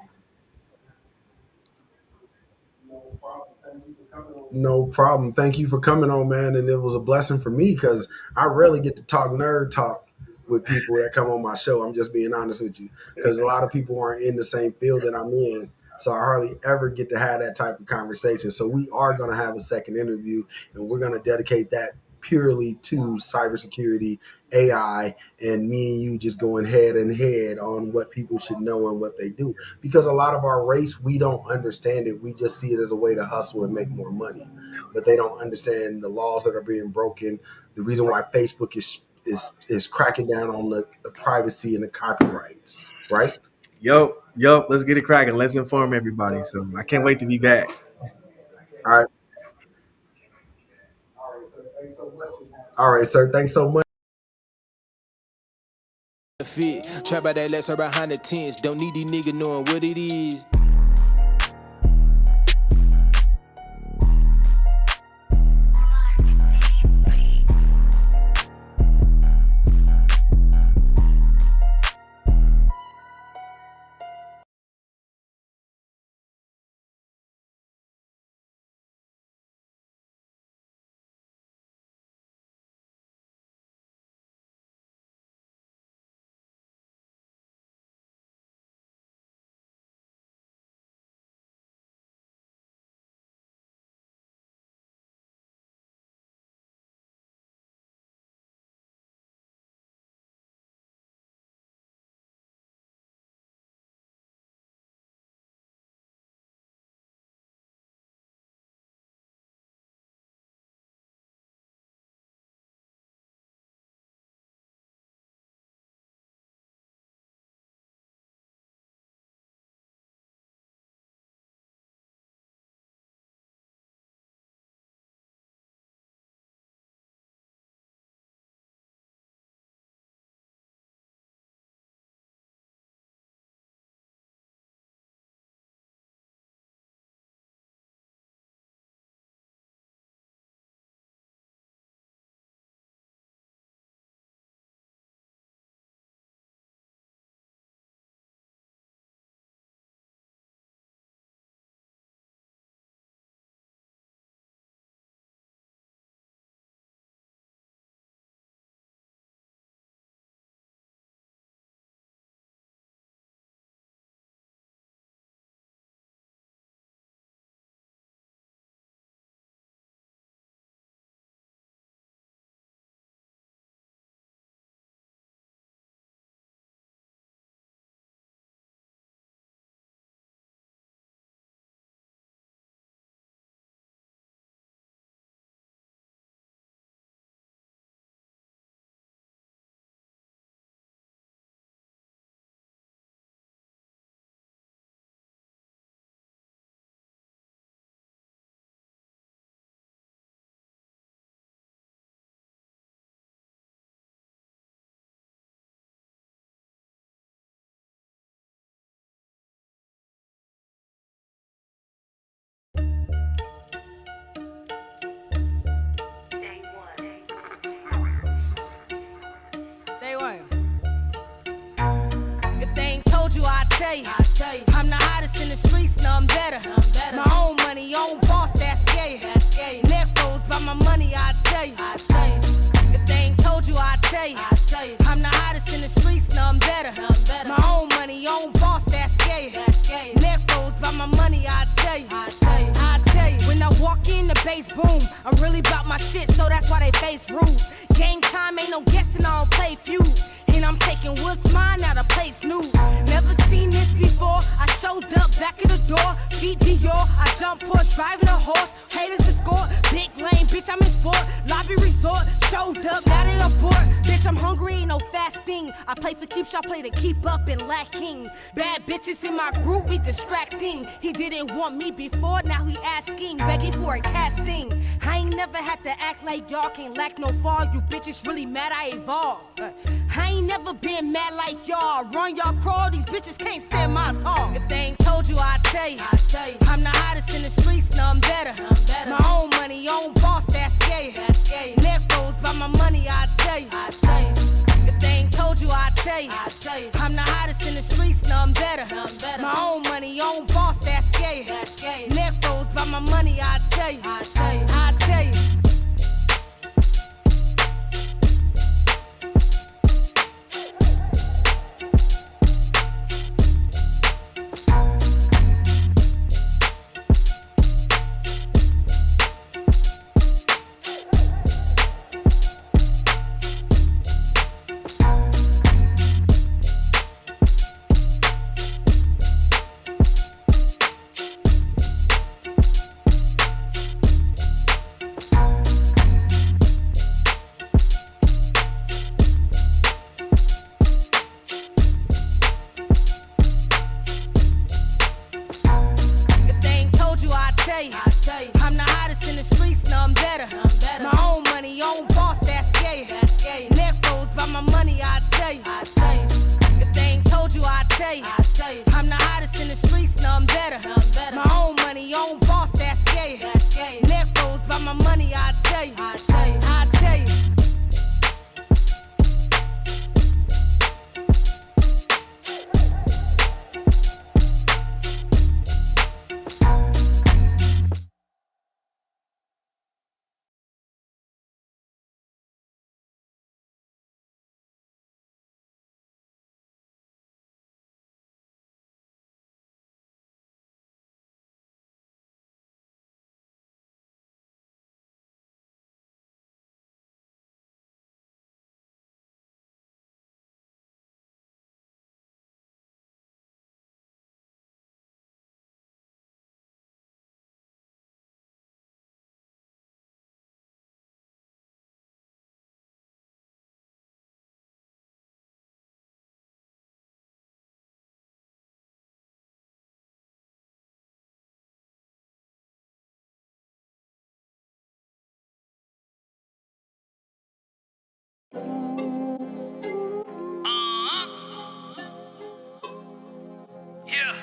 No problem. Thank you for coming on, man. And it was a blessing for me because I rarely get to talk nerd talk with people that come on my show. I'm just being honest with you because a lot of people aren't in the same field that I'm in. So I hardly ever get to have that type of conversation. So we are going to have a second interview and we're going to dedicate that purely to cybersecurity, AI, and me and you just going head and head on what people should know and what they do. Because a lot of our race, we don't understand it. We just see it as a way to hustle and make more money. But they don't understand the laws that are being broken. The reason why Facebook is cracking down on the privacy and the copyrights, right? Yo, let's get it cracking. Let's inform everybody. So I can't wait to be back. All right. All right, sir. Thanks so much. Fit. Trap out that lesser behind the tents. Don't need these niggas knowing what it is. none better. My own money, own boss, that's scary. Neck froze by my money, I tell you. If they ain't told you, I tell you. I'm the hottest in the streets, none better. My own money, own boss, that's scary. Neck froze by my money, I tell you. I tell you. When I walk in, the bass boom. I'm really about my shit, so that's why they face rude. Game time, ain't no guessing, I don't play feud. And I'm taking what's mine out of place new. Never seen this before. I showed up back in the door. Beat Dior. I jump push, driving a horse. Haters to score. Big lane, bitch, I'm in sport. Lobby resort. Showed up, now they on board. Bitch, I'm hungry, ain't no fasting. I play for keeps, I play to keep up and lacking. Bad bitches in my group, we distracting. He didn't want me before, now he asking. Begging for a casting. I ain't never had to act like y'all can't lack no fall. You bitches really mad I evolved. I ain't never been mad like y'all. Run y'all crawl, these bitches can't stand my talk. If they ain't told you, I tell you. I'm the hottest in the streets, none better. My own money, own boss, that's scary. Neck froze by my money, I tell you. If they ain't told you, I tell you. I'm the hottest in the streets, none better. My own money, own boss, that's scary. Neck froze by my money, I tell you. I tell you. I'm the hottest in the streets, none better. My own money, own boss, that's scary. Neck froze by my money, I tell you. If they ain't told you, I tell you. I'm the hottest in the streets, none better. My own money, own boss, that's scary. Neck froze by my money, I tell you. I tell you. Yeah.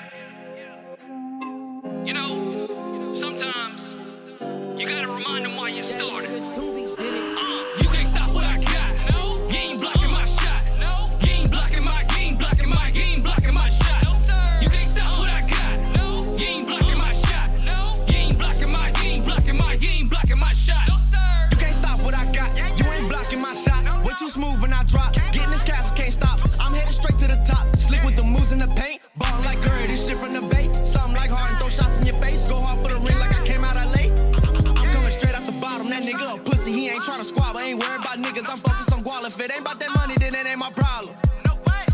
You know, sometimes you gotta remind them why you started. You can't stop what I got. No, you ain't blocking my shot. No, you ain't blocking my game, blocking my game, blocking my shot. No, sir. You can't stop what I got. No, you ain't blocking my shot. No, you ain't blocking my game, blocking my game, blocking my shot. No, sir. You can't stop what I got. You ain't blocking my shot. Way too smooth when I drop. Getting this cash, can't stop. I'm headed straight to the top. Slick with the moves in the paint. Ball like Curry, this shit from the bay. Something like Harden, throw shots in your face. Go hard for the ring like I came out LA. I'm coming straight off the bottom. That nigga a pussy, he ain't tryna squabble. Ain't worried about niggas, I'm focused on guala. If it ain't about that money, then it ain't my problem.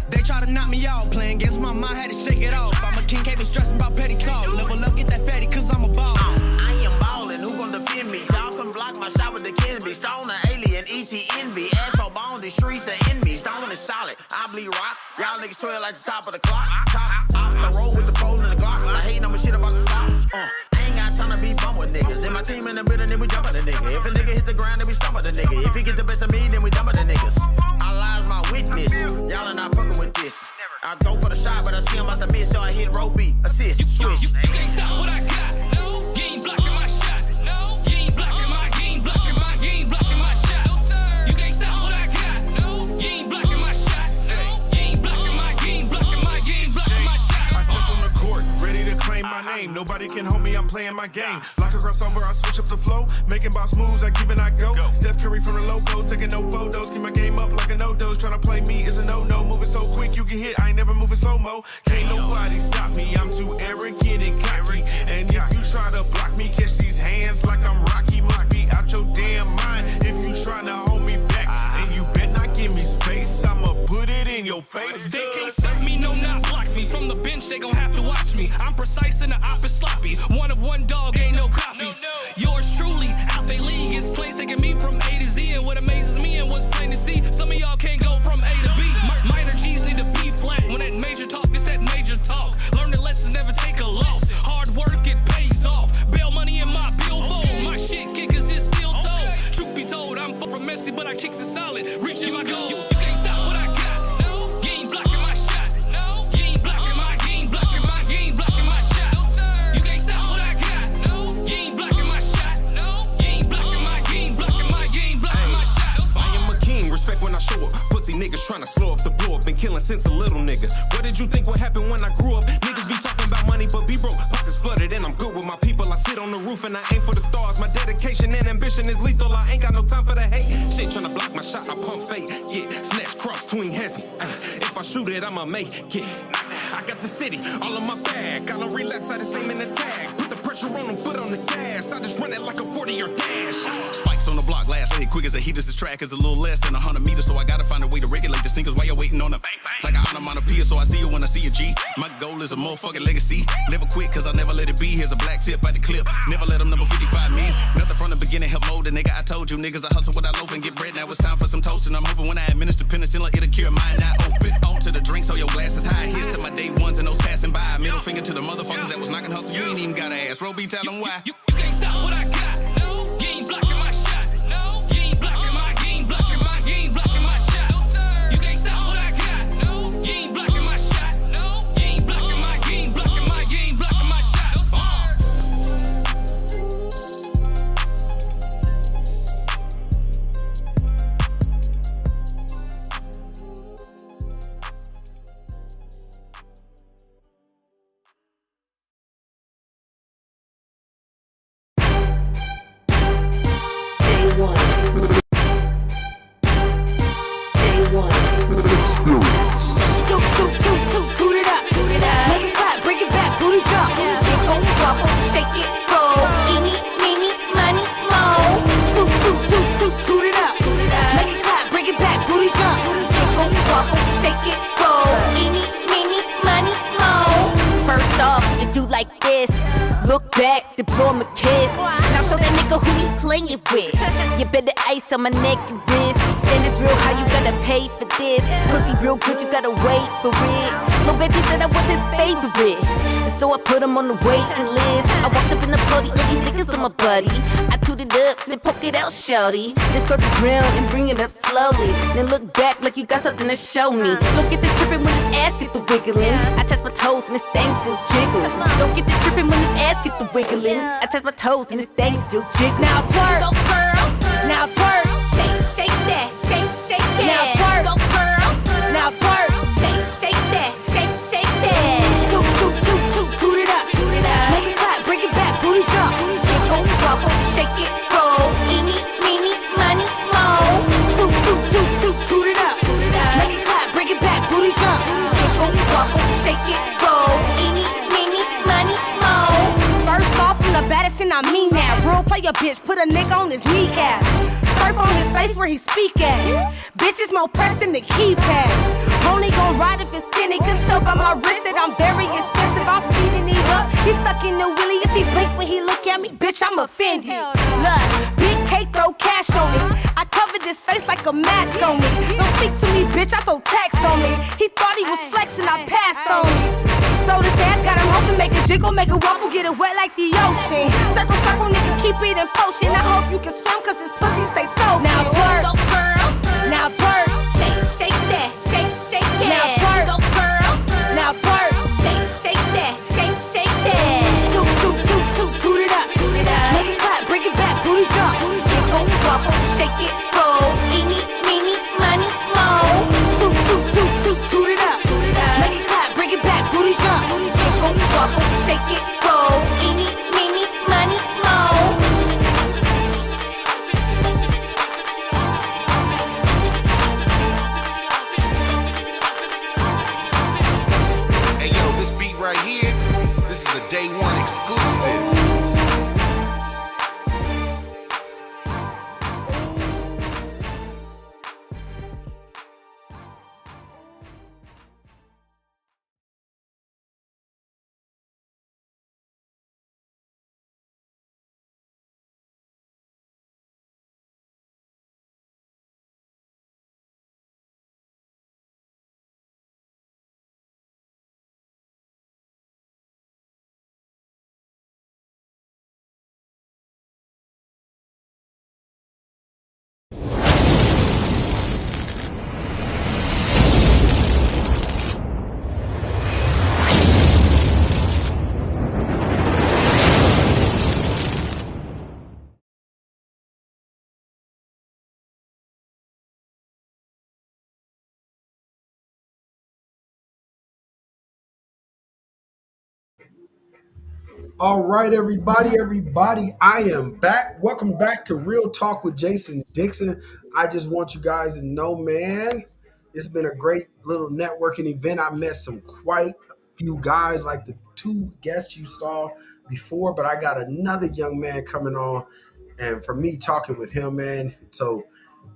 They try to knock me out, playing against my mind, had to shake it off. I'm a king, can't be stressing about petty talk. Level up, get that fatty, cause I'm a ball. I am ballin', who gon' defend me? Y'all can block my shot with the Kinsby. Stoner, alien, ET, envy. Asshole bones, these streets are in me. Stone is solid, I bleed rocks. Y'all niggas 12 like the top of the clock. Cops, ops, I roll with the pole and the Glock. I hate no shit about the stop. I ain't got time to be bum with niggas. And my team in the building, then we jump at the nigga. If a nigga hit the ground, then we stomp at the nigga. If he get the best of me, then we dump at the niggas. Our lives my witness. Y'all are not fucking with this. I go for the shot, but I see him out the miss, so I hit row B, assist, switch. You can't stop what I got. No, you ain't blocking my shot. No, you ain't blocking my game, blocking my game, blocking my shot. No, sir. You can't stop what I got. No, you ain't blocking my shot. No, you ain't blocking my game, blocking my game, blocking my shot. I step on the court, ready to claim my name. game. Nobody can hold me, I'm playing my game. Lock a crossover, I switch up the flow. Making boss moves, I give and I go. Steph Curry from the logo, taking no photos. Keep my game up like a no-dose. Tryna play me is a no-no. Moving so quick, you can hit. I ain't never moving slow-mo. Can't nobody stop me, I'm too arrogant and cocky. And if you try to block me, catch these hands like I'm Rocky. Must be out your damn mind if you tryna hold me back. And you bet not give me space, I'ma put it in your face. They can't serve me, no, not block me. From the bench, they gon' have to watch me. I'm precise and the op is sloppy. One of one dog, ain't no copies. Yours truly, out they league. It's plays taking me from A to Z. And what amazes me and what's plain to see, some of y'all can't go from A to B. Minor G's need to be flat. When that major talk, it's that major talk. Learn the lesson, never take a loss. Hard work, it pays off. Bail money in my billfold. My shit kickers is still told. Truth be told, I'm far from messy, but I kicks it solid. Reaching my goals. You can't stop what I got. No, you ain't blocking my shot. No, you ain't blocking my, you ain't blocking my, you ain't blocking my shot. No, sir. You can't stop what I got. No, you ain't blocking my shot. No, you ain't blocking my, you ain't blocking my, you ain't blocking my shot. No, I am a king, respect when I show up. Pussy niggas tryna slow up the blow up. Been killing since a little nigga. What did you think would happen when I grew up? Niggas be talking about money, but be broke. Pockets flooded, and I'm good with my people. I sit on the roof and I aim for the stars. My dedication and ambition is lethal. I ain't got no time for the hate. Shit tryna block my shot, I pump fake. Yeah, snatch cross tween hezzy. If I shoot it, I'ma make it. I got the city all in my bag. I don't relax, I just aim in the tag. Put the pressure on them, foot on the gas. I just run it like a 40-yard dash. Spikes on the block, last hit quick as a heat. This track is a little less than 100 meters, so I gotta find a way to regulate the singles while you're waiting on the bang, bang. Like an onomatopoeia, so I see you when I see a G. My goal is a motherfucking legacy. Never quit, cause I'll never let it be. Here's a black tip by the clip. Never let them number 55 me. Nothing from the beginning, help mold the nigga. I told you niggas, I hustle with I loaf and get bread. Now it's time for some toasting. I'm hoping when I administer penicillin, it'll cure mine. Now open on to the drink, so your glass is high. Here's to my day ones and those passing by. Middle finger to the motherfuckers that was knocking hustle. You ain't even gotta ask. Roby, tell them why. You can't stop what I got. No, you ain't blocking my shot. No, you ain't blocking my, you ain't blocking my, you ain't blocking my shot. No, sir. You can't stop what I got. No, you ain't blocking my shot. No, you ain't blocking my, you ain't blocking my, you ain't blocking my shot. No, sir. Toot it up. Make it clap, bring it back, booty drop. Get gon' bubble, shake it, roll. Eeny, meeny, money, mo. Toot it up. Make it clap, bring it back, booty drop. Get gon' bubble, shake it, roll. Eeny, meeny, money, mo. First off, you do like this. Look back, then blow him a kiss. Now show that nigga who he playing with. You better ice on my neck and wrist. Stand is real, how you gotta pay for this? Pussy real good, you gotta wait for it. Lil' baby said I was his favorite, and so I put him on the waiting list. I walked up in the party, all these niggas are my buddy. I toot it up, then poke it out, shawty. Then skirt the ground and bring it up slowly. Then look back like you got something to show me. Don't get the trippin' when his ass get the wiggling. I touch my toes and his thing still jiggling. Don't get the trippin' when his ass get the wiggling. I touch my toes and his thing still jiggling. Now twerk, go girl. Now twerk, shake that, shake that. Now twerk, go girl. Now twerk, shake that, shake that. Toot it up. Make it clap, bring it back, booty drop. Get gon' bubble, shake it, roll. Eeny, meeny, money, mo. Toot it up. Make it clap, bring it back, booty drop. Get gon' bubble, shake it, roll. Eeny, meeny, money, mo. First off, I'm the baddest and I mean that. Real player bitch, put a nigga on his kneecap. Surf on his face where he speak at. Bitches more pressed than the keypad. Only gon' ride if it's tinted. Can tell by my wrist that I'm very expensive. I'm speeding it up. He's stuck in the wheelie. If he blink when he look at me, bitch, I'm offended. Look, big cake, throw cash on it. I covered his face like a mask on me. Don't speak to me, bitch, I throw tax on me. He thought he was flexing, I passed on him. Throw this ass, got him hoping, make it jiggle, make it wobble, get it wet like the ocean. Circle, circle, nigga, keep it in potion. I hope you can swim, cause this pussy stay so. Now twerk, go girl. Now twerk, shake that, shake that. Now twerk, go girl. Now twerk, shake that, shake that. Toot it up. Make it clap, bring it back, booty drop. Get gon' bubble, shake it, roll. Eeny, meeny, money, mo. Toot it up. Make it clap, bring it back, booty drop. Get gon' bubble, shake it, roll. right here, this is a day one exclusive. All right, everybody, I am back. Welcome back to Real Talk with Jason Dixon. I just want you guys to know, man, it's been a great little networking event. I met some quite a few guys, like the two guests you saw before, but I got another young man coming on, and for me talking with him, man, so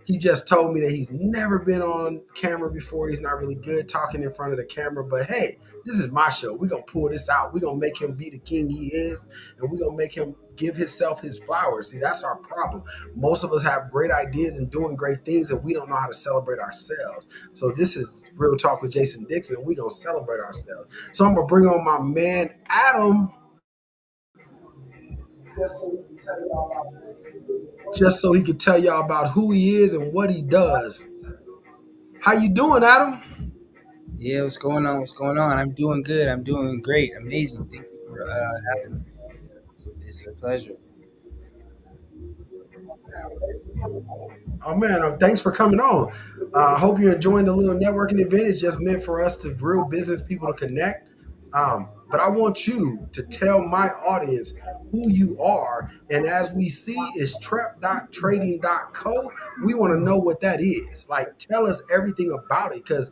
he just told me that he's never been on camera before. He's not really good talking in front of the camera, but hey, this is my show. We're going to pull this out. We're going to make him be the king he is, and we're going to make him give himself his flowers. See, that's our problem. Most of us have great ideas and doing great things, and we don't know how to celebrate ourselves. So this is Real Talk with Jason Dixon, and we're going to celebrate ourselves. So I'm going to bring on my man, Adam, just so he can tell y'all about who he is and what he does. How you doing, Adam? Yeah, what's going on? What's going on? I'm doing good. I'm doing great. Amazing. Thank you for having me. It's a pleasure. Oh man, thanks for coming on. I hope you're enjoying the little networking event. It's just meant for us to real business people to connect. But I want you to tell my audience who you are. And as we see is trep.trading.co. We want to know what that is. Like, tell us everything about it, because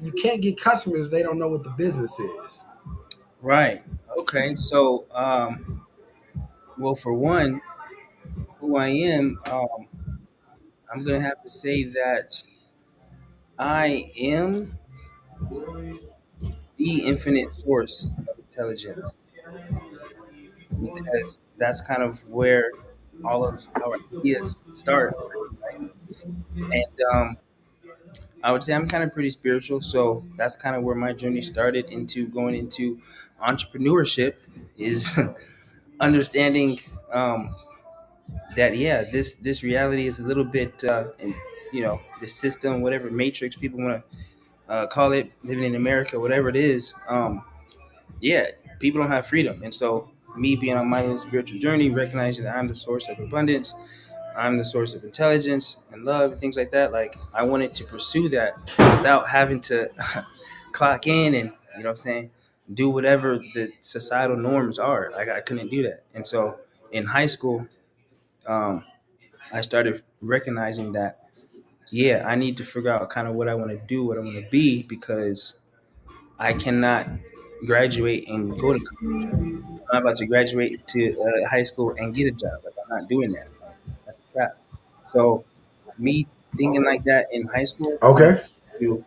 you can't get customers if they don't know what the business is. Right. Okay. So, well, for one, who I am, I'm gonna have to say that I am the infinite source of intelligence, because that's kind of where all of our ideas start. Right? And I would say I'm kind of pretty spiritual, so that's kind of where my journey started into going into entrepreneurship. Is understanding that this reality is a little bit, and the system, whatever matrix people want to call it, living in America, whatever it is. Yeah, people don't have freedom, and so me being on my little spiritual journey, recognizing that I'm the source of abundance, I'm the source of intelligence and love and things like that. Like, I wanted to pursue that without having to clock in and, you know what I'm saying, do whatever the societal norms are. Like, I couldn't do that. And so in high school, um, I started recognizing that, I need to figure out kind of what I want to do, what I want to be, because I cannot graduate and go to college. I'm about to graduate to high school and get a job. Like, I'm not doing that. Like, that's a trap. So, me thinking like that in high school, Okay. to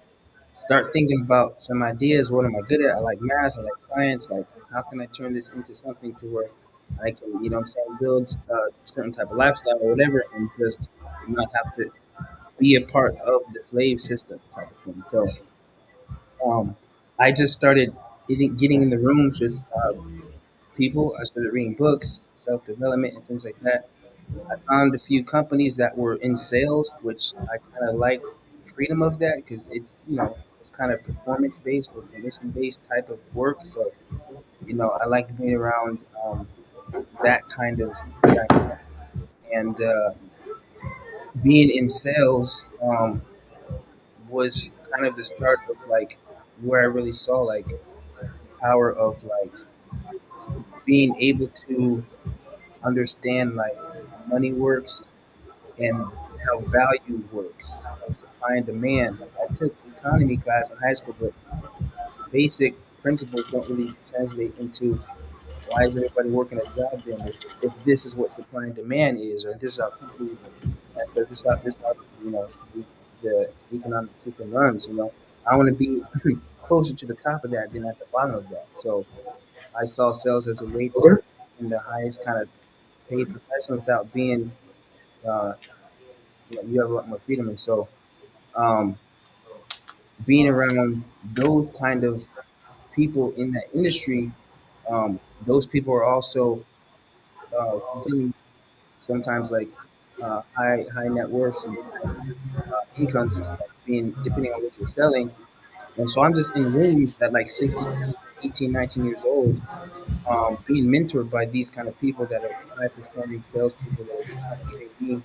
start thinking about some ideas. What am I good at? I like math. I like science. Like, how can I turn this into something to where I can, you know what I'm saying, build a certain type of lifestyle or whatever, and just not have to be a part of the slave system type of thing. So, I just started getting in the rooms with people. I started reading books, self development, and things like that. I found a few companies that were in sales, which I kind of like the freedom of that, because it's kind of performance based or commission based type of work. So, I like being around that kind of dynamic. And being in sales was kind of the start of like where I really saw like the power of like being able to understand like how money works and how value works, like supply and demand. Like, I took economy class in high school, but basic principles don't really translate into why is everybody working a job then if this is what supply and demand is, or this is how people, so this is how the economic system runs. I want to be closer to the top of that than at the bottom of that. So I saw sales as a way to Okay. in the highest kind of paid profession without being, uh, you have a lot more freedom. And so, um, being around those kind of people in that industry, those people are also getting sometimes like high net worths and incomes and stuff, being depending on what you're selling. And so I'm just in rooms at like 16, 18, 19 years old, being mentored by these kind of people that are high performing salespeople that are kind of giving me.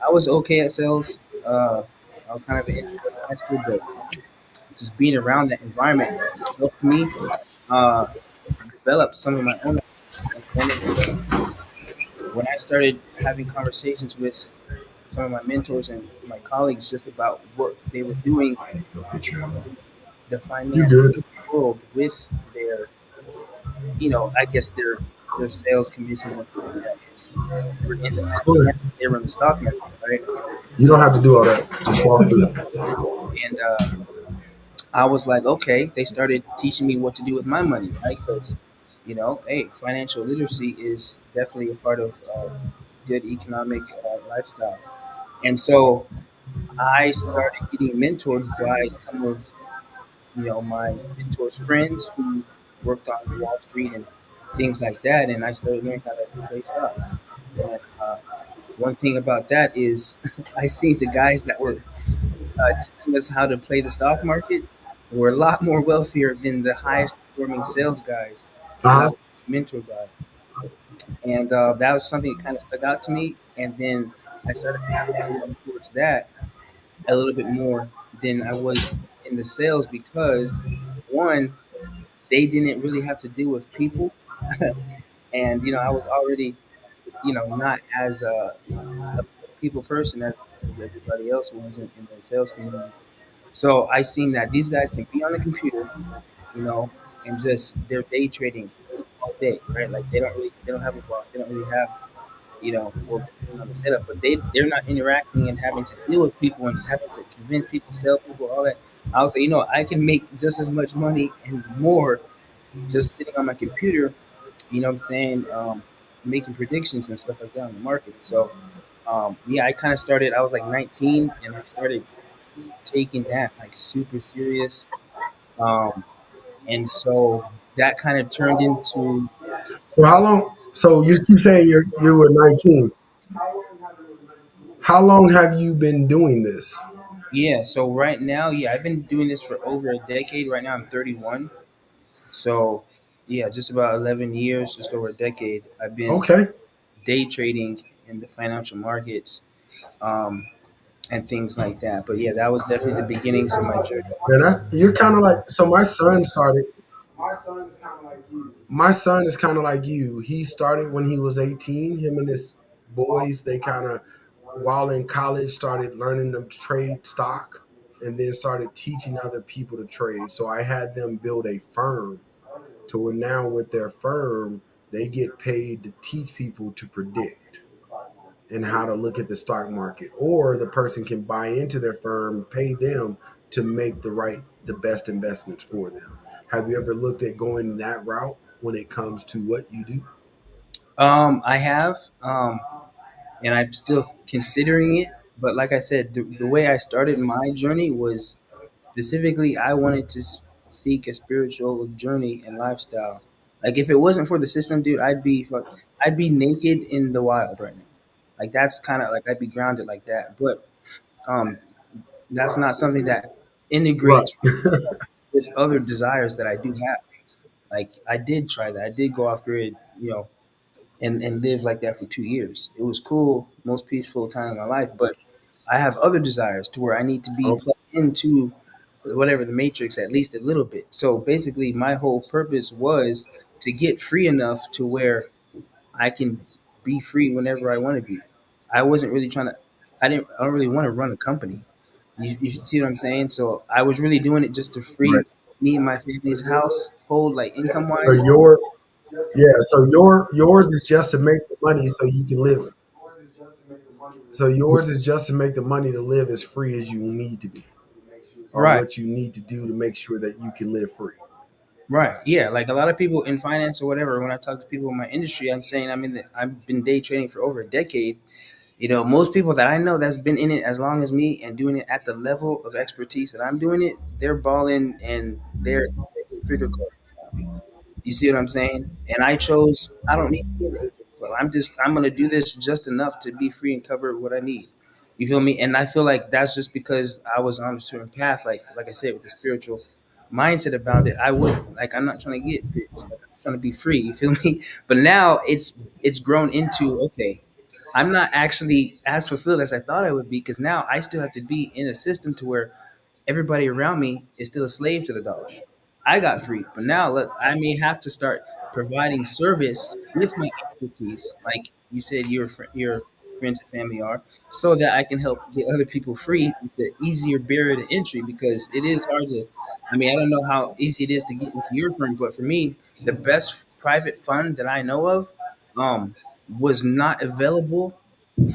I was okay at sales. I was kind of an introvert in high school, but just being around that environment helped me uh, develop some of my own. Like when I started having conversations with some of my mentors and my colleagues just about what they were doing in the You financial good? world with their, I guess their sales commissions and things like that. They were in the Cool. they were in the stock market, right? You don't have to do all that. Just walk through. And I was like, okay. They started teaching me what to do with my money, right? Because, hey, financial literacy is definitely a part of good economic lifestyle. And so I started getting mentored by some of my mentor's friends who worked on Wall Street and things like that, and I started learning how to play stocks. And one thing about that is, I see the guys that were teaching us how to play the stock market were a lot more wealthier than the highest performing sales guys that I Uh-huh. was mentored by, and that was something that kind of stuck out to me. And then I started gravitating towards that a little bit more than I was in the sales because one, they didn't really have to deal with people, and I was already not as a people person as everybody else was in the sales community. So I seen that these guys can be on the computer, you know, and just they're day trading all day, right? Like they don't have a boss, they don't really have or on the setup, but they're not interacting and having to deal with people and having to convince people, sell people, all that. I was like, I can make just as much money and more just sitting on my computer, what I'm saying, making predictions and stuff like that on the market. So yeah, I kind of started. I was like 19, and I started taking that like super serious. Um, and so that kind of turned into So how long? So you keep saying you were 19. How long have you been doing this? yeah. So right now, yeah, I've been doing this for over a decade. Right now, I'm 31. So yeah, just about 11 years, just over a decade. I've been Okay. day trading in the financial markets. And things like that. But yeah, that was definitely the beginnings of my journey. Man, you're kind of like, so my son started. My son is kind of like you. My son is kind of like you. He started when he was 18. Him and his boys, they kind of, while in college, started learning to trade stock and then started teaching other people to trade. So I had them build a firm to where now with their firm, they get paid to teach people to predict and how to look at the stock market, or the person can buy into their firm, pay them to make the best investments for them. Have you ever looked at going that route when it comes to what you do? I have, and I'm still considering it. But like I said, the way I started my journey was specifically I wanted to seek a spiritual journey and lifestyle. Like if it wasn't for the system, dude, I'd be naked in the wild right now. Like that's kind of like I'd be grounded like that. But um, that's not something that Right. integrates with other desires that I do have. Like I did try that. I did go off grid, and live like that for 2 years. It was cool, most peaceful time of my life. But I have other desires to where I need to be Oh, plugged into whatever the matrix at least a little bit. So basically, my whole purpose was to get free enough to where I can be free whenever I want to be. I wasn't really trying to. I don't really want to run a company. You see what I'm saying? So I was really doing it just to right. free. me and my family's household, like income So wise. yours is just to make the money so you can live. So yours is just to make the money to live as free as you need to be, or Right. what you need to do to make sure that you can live free. Right. Yeah. Like a lot of people in finance or whatever, when I talk to people in my industry, I'm saying I've been day trading for over a decade. Most people that I know that's been in it as long as me and doing it at the level of expertise that I'm doing it, they're balling and they're figure club. You see what I'm saying? And I don't need to be in the agent club. I'm gonna do this just enough to be free and cover what I need. You feel me? And I feel like that's just because I was on a certain path, like I said, with the spiritual mindset about it. I would like I'm not trying to get rich, like I'm trying to be free, you feel me? But now it's grown into okay, I'm not actually as fulfilled as I thought I would be because now I still have to be in a system to where everybody around me is still a slave to the dollar. I got free, but now look, I may have to start providing service with my expertise, like you said, your friends and family are, so that I can help get other people free with the easier barrier to entry because it is hard to. I mean, I don't know how easy it is to get into your firm, but for me, the best private fund that I know of, um, was not available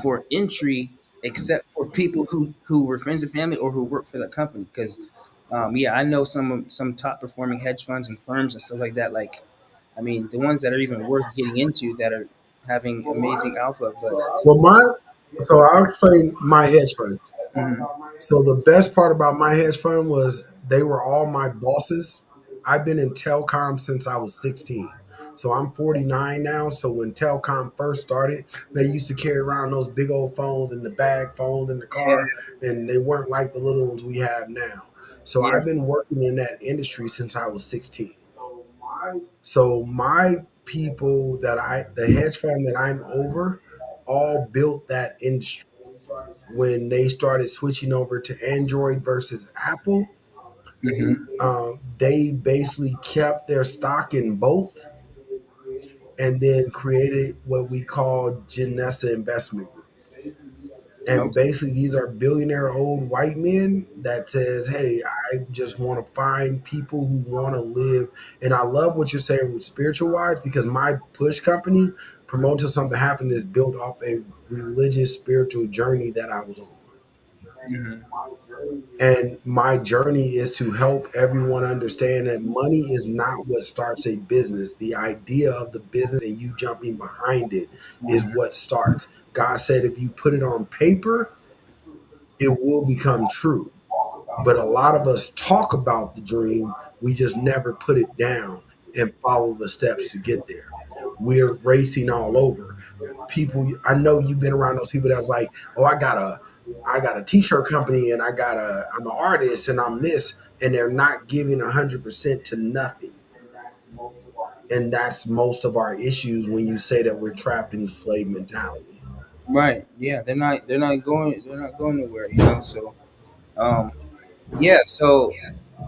for entry except for people who were friends and family or who work for the company. Because, yeah, I know some top performing hedge funds and firms and stuff like that. Like, I mean, the ones that are even worth getting into that are having amazing alpha. But Well, so I'll explain my hedge fund. mhm, So the best part about my hedge fund was they were all my bosses. I've been in telecom since I was 16. So I'm 49 now. So when telecom first started, they used to carry around those big old phones and the bag phones in the yeah, car, and they weren't like the little ones we have now. So yeah, I've been working in that industry since I was 16. So my people the hedge fund that I'm over, all built that industry. When they started switching over to Android versus Apple, hmm, they basically kept their stock in both and then created what we call Janessa Investment Group. And okay, basically, these are billionaire old white men that says, "Hey, I just want to find people who want to live." And I love what you're saying with spiritual wise because my push company, Promote Till Something Happened, is built off a religious spiritual journey that I was on. hmm, And my journey is to help everyone understand that money is not what starts a business. The idea of the business and you jumping behind it is what starts. God said if you put it on paper, it will become true. But a lot of us talk about the dream, we just never put it down and follow the steps to get there. We're racing all over. People, I know you've been around those people that's like, oh, I got a t-shirt company and I'm an artist and I'm this, and they're not giving 100% to nothing. And that's most of our issues when you say that we're trapped in slave mentality. right, yeah. They're not going nowhere. So um, yeah. So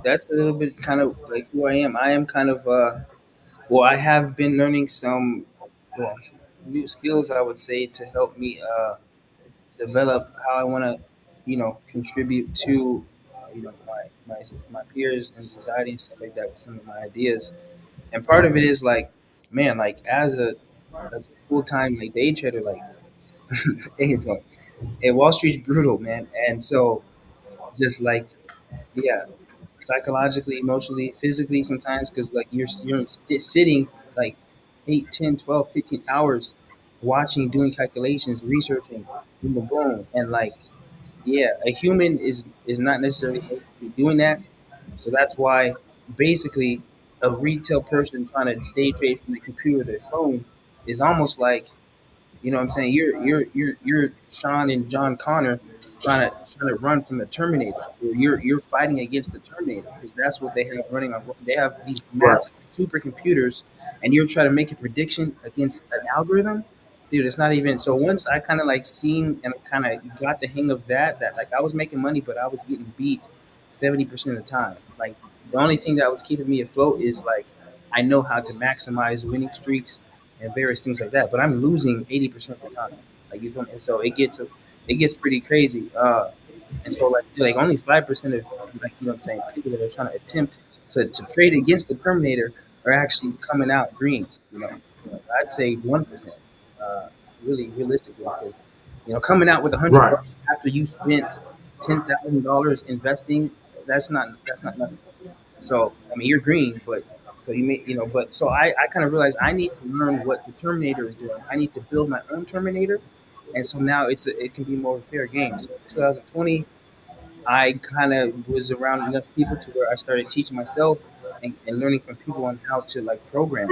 that's a little bit kind of like who I am. I am kind of well, I have been learning some well new skills, I would say, to help me develop how I want to, contribute to, my peers in society and stuff like that with some of my ideas. And part of it is like, man, like as a full time like day trader, like, hey, bro, Wall Street's brutal, man. And so just like, yeah, psychologically, emotionally, physically sometimes because like you're sitting like 8, 10, 12, 15 hours watching, doing calculations, researching, boom, boom, boom. And like, yeah, a human is not necessarily supposed to be doing that. So that's why basically a retail person trying to day trade from the computer or their phone is almost like, what I'm saying? You're Sean and John Connor trying to run from the Terminator. You're fighting against the Terminator because that's what they have running on. They have these Right. massive supercomputers, and you're trying to make a prediction against an algorithm. Dude, it's not even. So once I kind of like seen and kind of got the hang of that like I was making money, but I was getting beat 70% of the time. Like the only thing that was keeping me afloat is like I know how to maximize winning streaks and various things like that. But I'm losing 80% of the time. Like you feel me? And so it gets pretty crazy. And so like only 5% of like what I'm saying people that are trying to attempt to trade against the Terminator are actually coming out green. I'd say 1%, really realistically, because coming out with Right. $100 after you spent $10,000 investing, that's not nothing. So I mean, you're green, but so you may but so I kind of realized I need to learn what the Terminator is doing. I need to build my own Terminator, and so now it can be more of a fair game. So in 2020, I kind of was around enough people to where I started teaching myself and learning from people on how to like program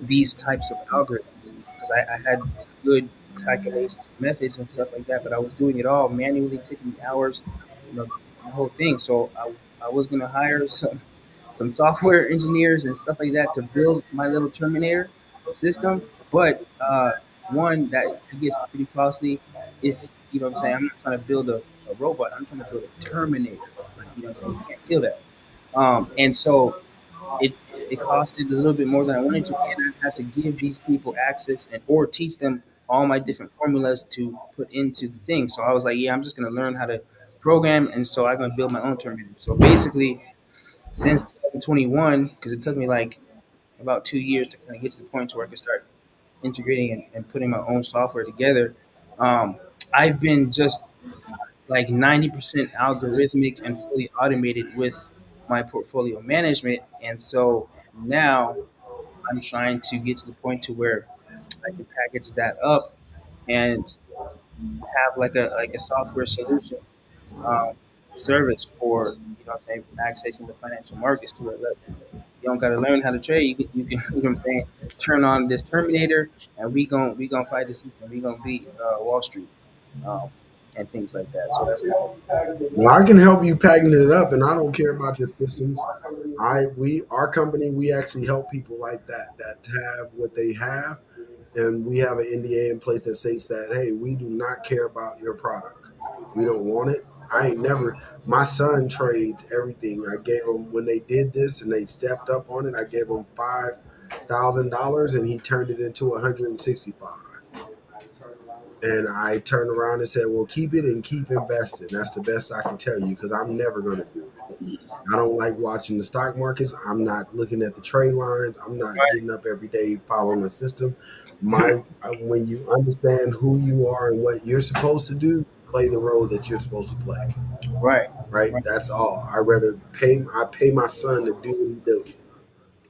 these types of algorithms because I had good calculations, methods, and stuff like that. But I was doing it all manually, taking hours, the whole thing. So I was gonna hire some software engineers and stuff like that to build my little Terminator system. But one that it gets pretty costly. If you know what I'm saying, I'm not trying to build a robot. I'm trying to build a Terminator. Like, you know what I'm saying, you can't kill that. And so it costed a little bit more than I wanted to, and I had to give these people access and or teach them all my different formulas to put into the thing. So I was like, yeah, I'm just gonna learn how to program, and so I'm gonna build my own Terminator. So basically, since 2021, because it took me like about 2 years to kind of get to the point to where I could start integrating and putting my own software together. Um, I've been just like 90% algorithmic and fully automated with my portfolio management. And so now I'm trying to get to the point to where I can package that up and have like a software solution um, service for what I'm saying, accessing the financial markets to where look, you don't got to learn how to trade. You can you know what I'm saying, turn on this Terminator and we gonna fight the system. We gonna beat Wall Street um, and things like that. So that's kind of Well, I can help you packaging it up, and I don't care about your systems. Our company, we actually help people like that have what they have, and we have an NDA in place that states that hey, we do not care about your product. We don't want it. I ain't never. My son trades everything. I gave him when they did this and they stepped up on it. I gave him $5,000, and he turned it into 165. And I turned around and said, "Well, keep it and keep investing." That's the best I can tell you because I'm never going to do it. I don't like watching the stock markets. I'm not looking at the trade lines. I'm not getting up every day following the system. When you understand who you are and what you're supposed to do, play the role that you're supposed to play. right. Right? That's all. I pay my son to do what he do.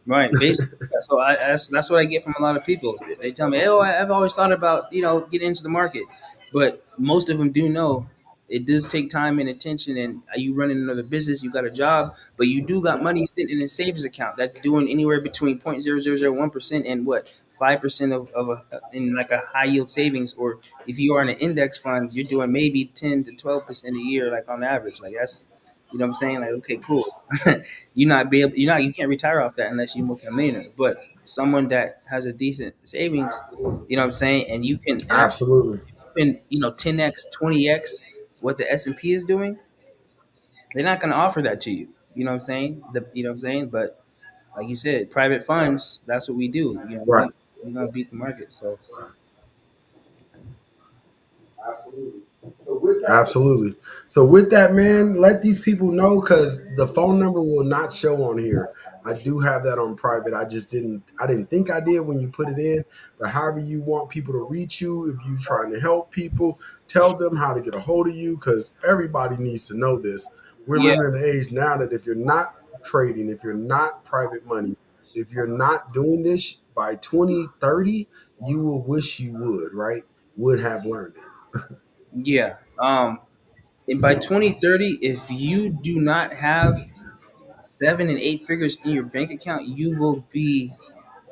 Right, basically. So that's what I get from a lot of people. They tell me, "Oh, I've always thought about getting into the market," but most of them do know it does take time and attention. And you running another business, you got a job, but you do got money sitting in a savings account that's doing anywhere between 0.0001% and what 5% of in like a high yield savings. Or if you are in an index fund, you're doing maybe 10 to 12% a year, like on average. Like that's what I'm saying. Like okay, cool. You can't retire off that unless you multi-millionaire. But someone that has a decent savings, what I'm saying, and you can Absolutely. 10x, 20x what the S&P is doing, they're not going to offer that to you. You know what I'm saying? But like you said, private funds, that's what we do. Right. We're gonna beat the market. So Absolutely. So with that, man, let these people know because the phone number will not show on here. I do have that on private. I didn't think I did when you put it in. But however you want people to reach you, if you're trying to help people, tell them how to get a hold of you because everybody needs to know this. We're yeah, living in an age now that if you're not trading, if you're not private money, if you're not doing this by 2030, you will wish you would, right? Would have learned it. yeah. And by 2030, if you do not have 7 and 8 figures in your bank account, you will be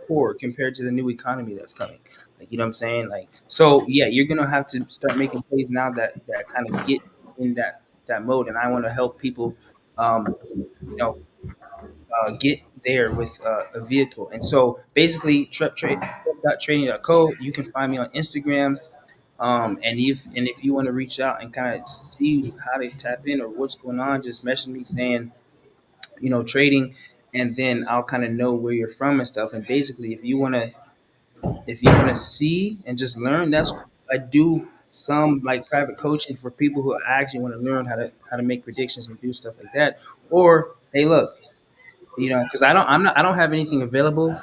poor compared to the new economy that's coming. Like you know what I'm saying? Like so yeah, you're gonna have to start making plays now that kind of get in that mode. And I want to help people you know get there with a vehicle. And so basically trep.trading.co, you can find me on Instagram. And if you want to reach out and kind of see how to tap in or what's going on, just message me saying trading, and then I'll kind of know where you're from and stuff. And basically, if you want to see and just learn, that's cool. I do some like private coaching for people who actually want to learn how to make predictions and do stuff like that. Or hey, look, You know, because I don't have anything available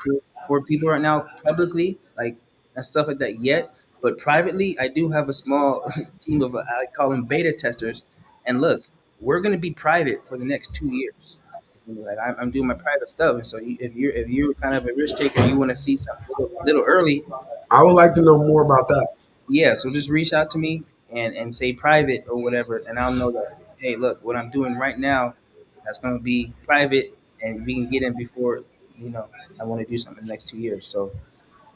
for people right now publicly, like and stuff like that yet. But privately, I do have a small team of I call them beta testers. And look, we're gonna be private for the next 2 years. Like I'm doing my private stuff, and so if you're kind of a risk taker, you want to see something little early, I would like to know more about that. yeah. So just reach out to me and say private or whatever, and I'll know that hey, look, what I'm doing right now, that's gonna be private, and we can get in before you know I want to do something in the next 2 years. So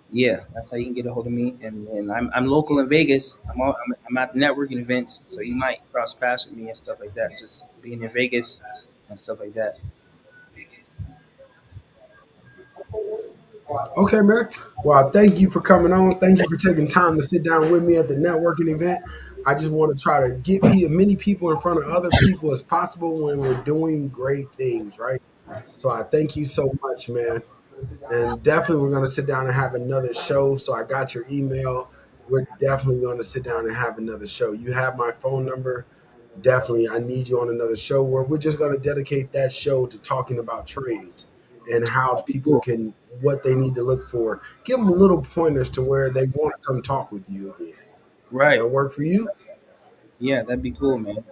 yeah, that's how you can get a hold of me. And I'm local in Vegas. I'm at networking events, so you might cross paths with me and stuff like that. Just being in Vegas and stuff like that. Okay, man. Well, thank you for coming on. Thank you for taking time to sit down with me at the networking event. I just want to try to get as many people in front of other people as possible when we're doing great things, right? So I thank you so much, man. And definitely we're going to sit down and have another show. So I got your email. We're definitely going to sit down and have another show. You have my phone number. Definitely, I need you on another show where we're just going to dedicate that show to talking about trades and how people can, what they need to look for. Give them little pointers to where they want to come talk with you again. Right. That'll work for you? Yeah, that'd be cool, man.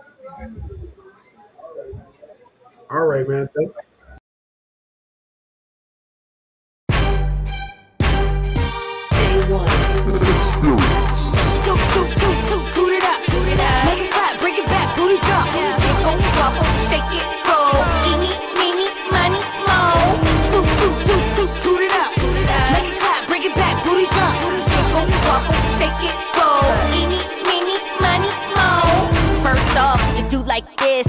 All right, man. Toot it up. Make it clap, bring it back, booty drop. Go wobble, shake it, roll. Eeny, meeny, money, mo. Toot it up. Make it clap, bring it back, booty drop. Go wobble, shake it, roll. Eeny, meeny, money, mo. First off, you do like this.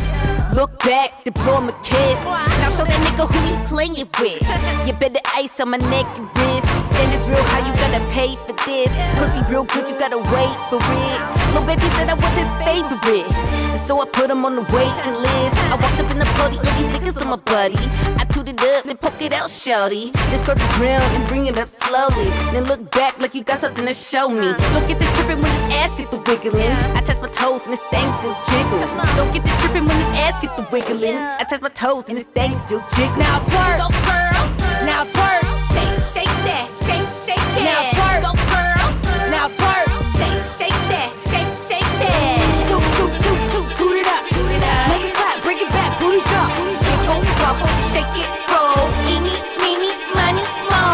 Look back, then blow him a kiss. Now show that nigga who he playing with. You better ice on my neck and wrist. Standards real, how you gotta pay for this? Pussy real good, you gotta wait for it. Lil' baby said I was his favorite, and so I put him on the waiting list. I walked up in the party, and these niggas are my buddy. I tooted up and poked it out, shawty. Then skirt the ground and bring it up slowly. Then look back like you got something to show me. Don't get the trippin' when his ass get the wiggling. I touch my toes and his thing still jiggle. Don't get the trippin' when his ass get the wiggling. I touch my toes and his thing still jiggle. Now twerk, go girl. Now twerk, shake that, shake that. Now twerk, go girl. Now twerk, shake that, shake that. Toot it up. Make it clap, bring it back, booty drop. Go wobble, shake it, roll. Eeny, meeny, money, mo.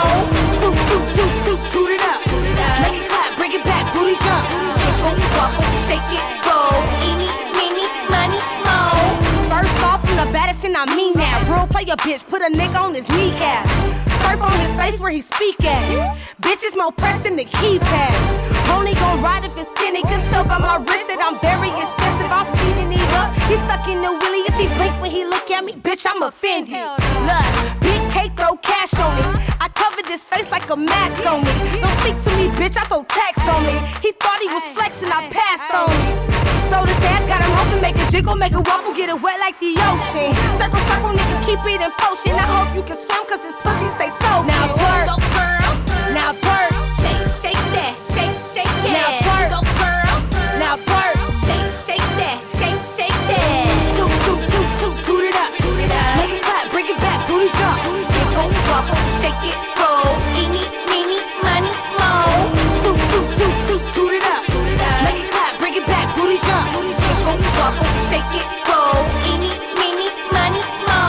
Toot it up. Make it clap, bring it back, booty drop. Go wobble, shake it, roll. Eeny, meeny, money, mo. First off, from the baddest and I mean that. Real player bitch, put a nigga on his kneecap. Surf on his face where he speak at. Bitches more pressed than the keypad. Only gon' ride if it's 10. They can tell by my wrist that I'm very expensive. I'm speeding it up. He stuck in the willy. If he blink when he look at me, bitch, I'm offended. Look, big cake, throw cash on it. I covered his face like a mask on it. Don't speak to me, bitch, I throw tax on it. He thought he was flexing, I passed on it. Throw this ass, got him hoping, make it jiggle, make it wobble, get it wet like the ocean. Circle, circle, nigga, keep it in potion. I hope you can swim, cause this pussy stay soaking. Now twerk, go girl. Now twerk, shake that, shake that. Now twerk, go girl. Now twerk, shake that, shake that. Toot it up. Make it clap, bring it back, booty drop. Go wobble, shake it, roll. Eeny, meeny, money, mo. Toot it up. Make it clap, bring it back, booty drop. Go wobble, shake it, roll. Eeny, meeny, money, mo.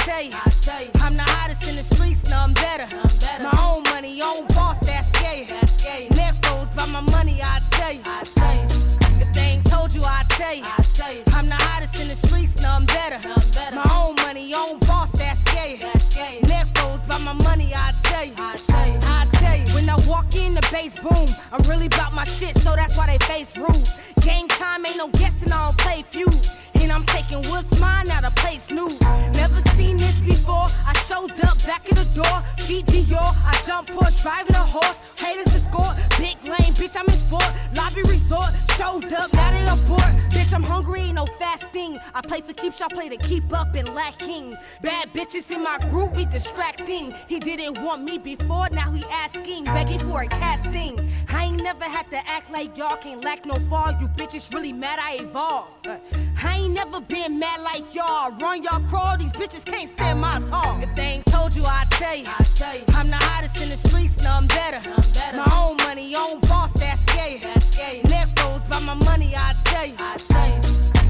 tell you. I'm the hottest in the streets, no, I'm better. My own money, own boss, that's scary. Neck froze by my money, I tell you. If they ain't told you, I tell you. I'm the hottest in the streets, no, I'm better. My own money, own boss, that's scary. Neck froze by my money, I tell you. I tell you. When I walk in, the bass boom. I'm really about my shit, so that's why they face rude. Game time, ain't no guessing, I don't play feud. And I'm taking what's mine out of place new. Never seen this before. I showed up back in the door. Feet Dior. I jump push, driving a horse. Haters to score. Big lane, bitch, I'm in sport. Lobby resort. Showed up, now they abort. Bitch, I'm hungry, ain't no fasting. I play for keeps, y'all play to keep up and lacking. Bad bitches in my group, we distracting. He didn't want me before, now he asking. Begging for a casting. I ain't never had to act like y'all can't lack no fall. You bitches really mad I evolved. I ain't never been mad like y'all. Run y'all crawl, these bitches can't stand my talk. If they ain't told you, I tell you. I'm the hottest in the streets, no, I'm better. My own money, own boss, that's scary. Neck froze by my money, I tell you.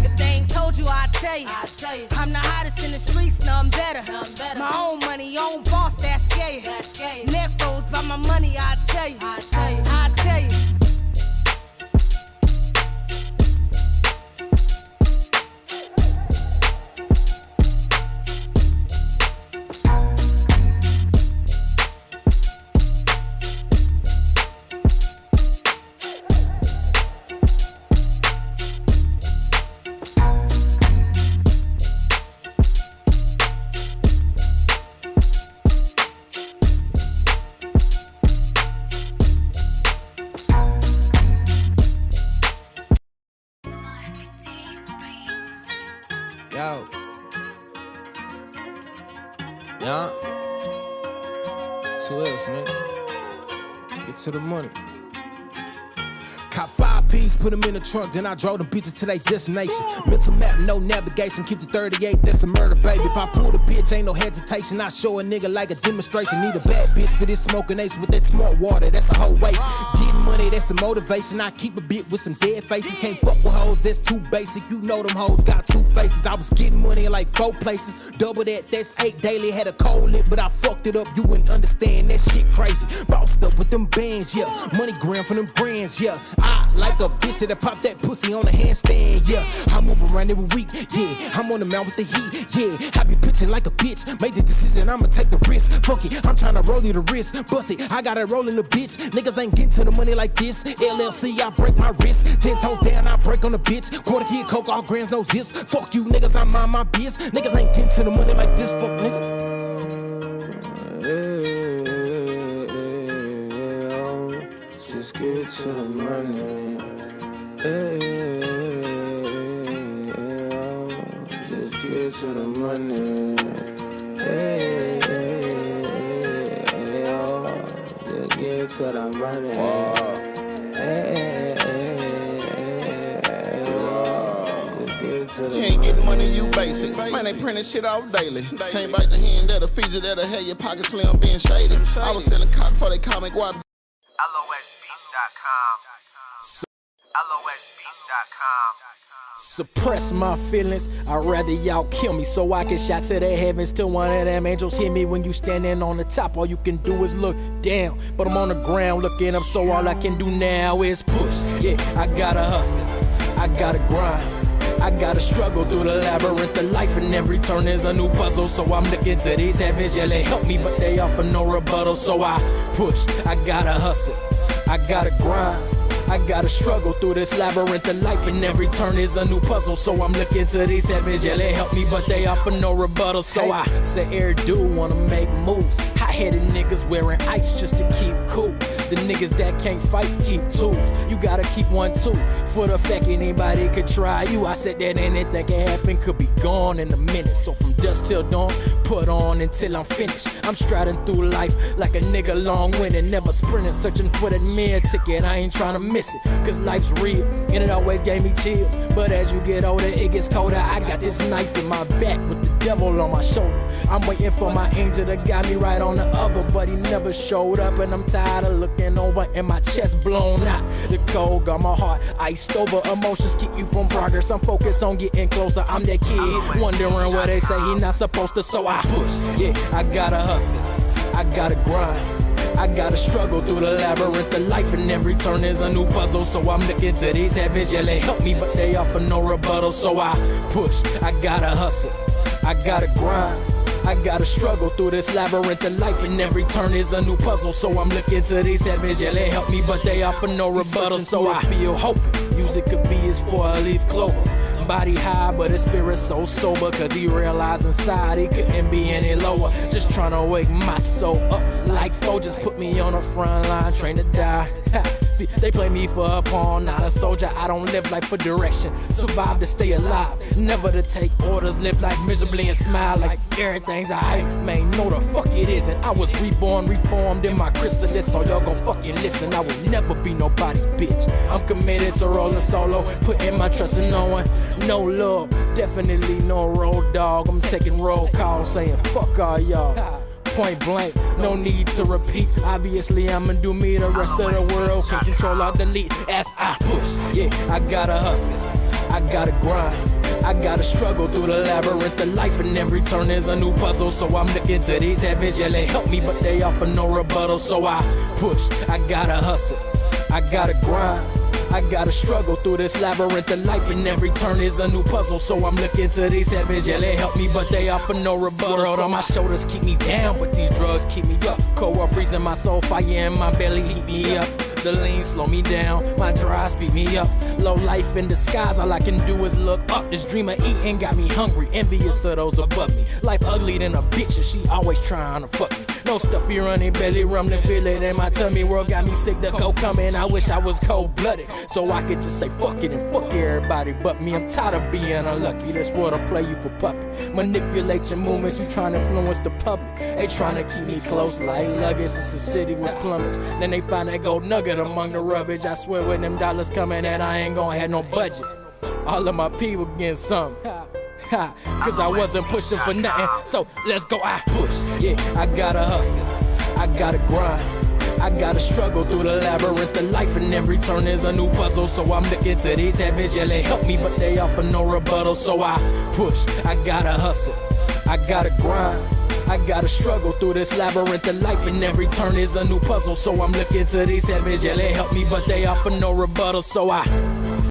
If they ain't told you, I tell you. I'm the hottest in the streets, no, I'm better. My own money, own boss, that's scary. Neck froze by my money, I tell you. I tell you. Yo. Yeah. 12, man. Get to the money. Cop 5 P's, put them in the trunk, then I drove them bitches to their destination. Mental map, no navigation, keep the 38, that's the murder, baby. If I pull the bitch, ain't no hesitation. I show a nigga like a demonstration. Need a bad bitch for this smoking ace with that smart water, that's a whole oasis. Getting money, that's the motivation. I keep a bit with some dead faces. Can't fuck with hoes, that's too basic. You know them hoes got 2 faces. I was getting money in like 4 places. Double that, that's 8 daily. Had a cold lip, but I fucked it up. You wouldn't understand, that shit crazy. Bossed up with them bands, yeah. Money gram for them grands, yeah. I like a bitch that pop that pussy on a handstand, yeah. I move around every week, yeah. I'm on the mount with the heat, yeah. I be pitching like a bitch. Made the decision, I'ma take the risk. Fuck it, I'm tryna roll you the wrist. Bust it, I got it rolling the bitch. Niggas ain't getting to the money like this. LLC, I break my wrist. 10 toes down, I break on the bitch. Quarter kid, coke, all grams, no zips. Fuck you, niggas, I mind my biz. Niggas ain't getting to the money like this, fuck nigga. Just get to the money. Just get to the money. Just get to the money. She ain't getting money, you basic. Man, they printing shit out daily. Can't bite the hand that'll feed you, that'll have your pocket slim being shady. I was selling cock for they comic why. Suppress my feelings, I'd rather y'all kill me so I can shout to the heavens till one of them angels hit me. When you standing on the top, all you can do is look down, but I'm on the ground looking up, so all I can do now is push. Yeah, I gotta hustle, I gotta grind, I gotta struggle through the labyrinth of life, and every turn is a new puzzle. So I'm looking to these heavens, yeah, they help me, but they offer no rebuttal. So I push, I gotta hustle, I gotta grind, I gotta struggle through this labyrinth of life, and every turn is a new puzzle. So I'm looking to these heavens, yeah, they help me, but they offer no rebuttal. So I say, every dude wanna make moves. Hot-headed niggas wearing ice just to keep cool. The niggas that can't fight keep tools. You gotta keep one too, for the fact anybody could try you. I said that anything can happen, could be gone in a minute. So from dusk till dawn, put on until I'm finished. I'm striding through life like a nigga long-winded, never sprinting, searching for that meal ticket. I ain't trying to miss it, cause life's real, and it always gave me chills. But as you get older, it gets colder. I got this knife in my back with the devil on my shoulder. I'm waiting for my angel to guide me right on the other, but he never showed up, and I'm tired of looking over and my chest blown out. The cold got my heart iced over. Emotions keep you from progress. I'm focused on getting closer. I'm that kid wondering where they say he not supposed to, so I I push. Yeah, I gotta hustle. I gotta grind. I gotta struggle through the labyrinth of life, and every turn is a new puzzle. So I'm looking to these heavens, yeah, they help me, but they offer no rebuttal. So I push, I gotta hustle, I gotta grind. I gotta struggle through this labyrinth of life, and every turn is a new puzzle. So I'm looking to these heavens, yeah, they help me, but they offer no rebuttal. So I feel hoping music could be his 4-leaf clover. Body high, but his spirit so sober, cause he realized inside he couldn't be any lower. Just trying to wake my soul up like foe. Just put me on the front line, train to die. See, they play me for a pawn, not a soldier. I don't live life for direction, survive to stay alive, never to take orders. Live life miserably and smile like everything's alright. Man, no the fuck it isn't. I was reborn, reformed in my chrysalis, so y'all gon' fucking listen. I will never be nobody's bitch. I'm committed to rolling solo, putting my trust in no one. No love, definitely no road dog. I'm taking roll calls, saying fuck all y'all. Point blank, no need to repeat. Obviously I'ma do me, the rest of the world can control or delete as I push. Yeah, I gotta hustle, I gotta grind. I gotta struggle through the labyrinth of life, and every turn is a new puzzle. So I'm looking to these heavens, yeah, they help me, but they offer no rebuttal. So I push, I gotta hustle, I gotta grind. I gotta struggle through this labyrinth of life, and every turn is a new puzzle. So I'm looking to these heavens, yeah, they help me, but they offer no rebuttal. World on my shoulders keep me down, but these drugs keep me up. Cold war freezing my soul, fire in my belly heat me up. The lean slow me down, my dry speed me up. Low life in disguise, all I can do is look up. This dream of eating got me hungry, envious of those above me. Life ugly than a bitch, and she always trying to fuck me. No stuffy running belly, rumbling, feel it in my tummy. World got me sick, the cold coming. I wish I was cold-blooded, so I could just say fuck it and fuck everybody but me. I'm tired of being unlucky, this world will play you for puppet. Manipulate your movements, you trying to influence the public. They trying to keep me close like luggage since the city was plumage. Then they find that gold nugget among the rubbish. I swear when them dollars coming that I ain't gonna have no budget. All of my people getting something. Cause I wasn't pushing for nothing, so let's go, I push. Yeah, I gotta hustle, I gotta grind. I gotta struggle through the labyrinth of life, and every turn is a new puzzle. So I'm looking to these heavens, yeah, they help me, but they offer no rebuttal. So I push, I gotta hustle, I gotta grind. I gotta struggle through this labyrinth of life, and every turn is a new puzzle. So I'm looking to these heavens, yeah, they help me, but they offer no rebuttal. So I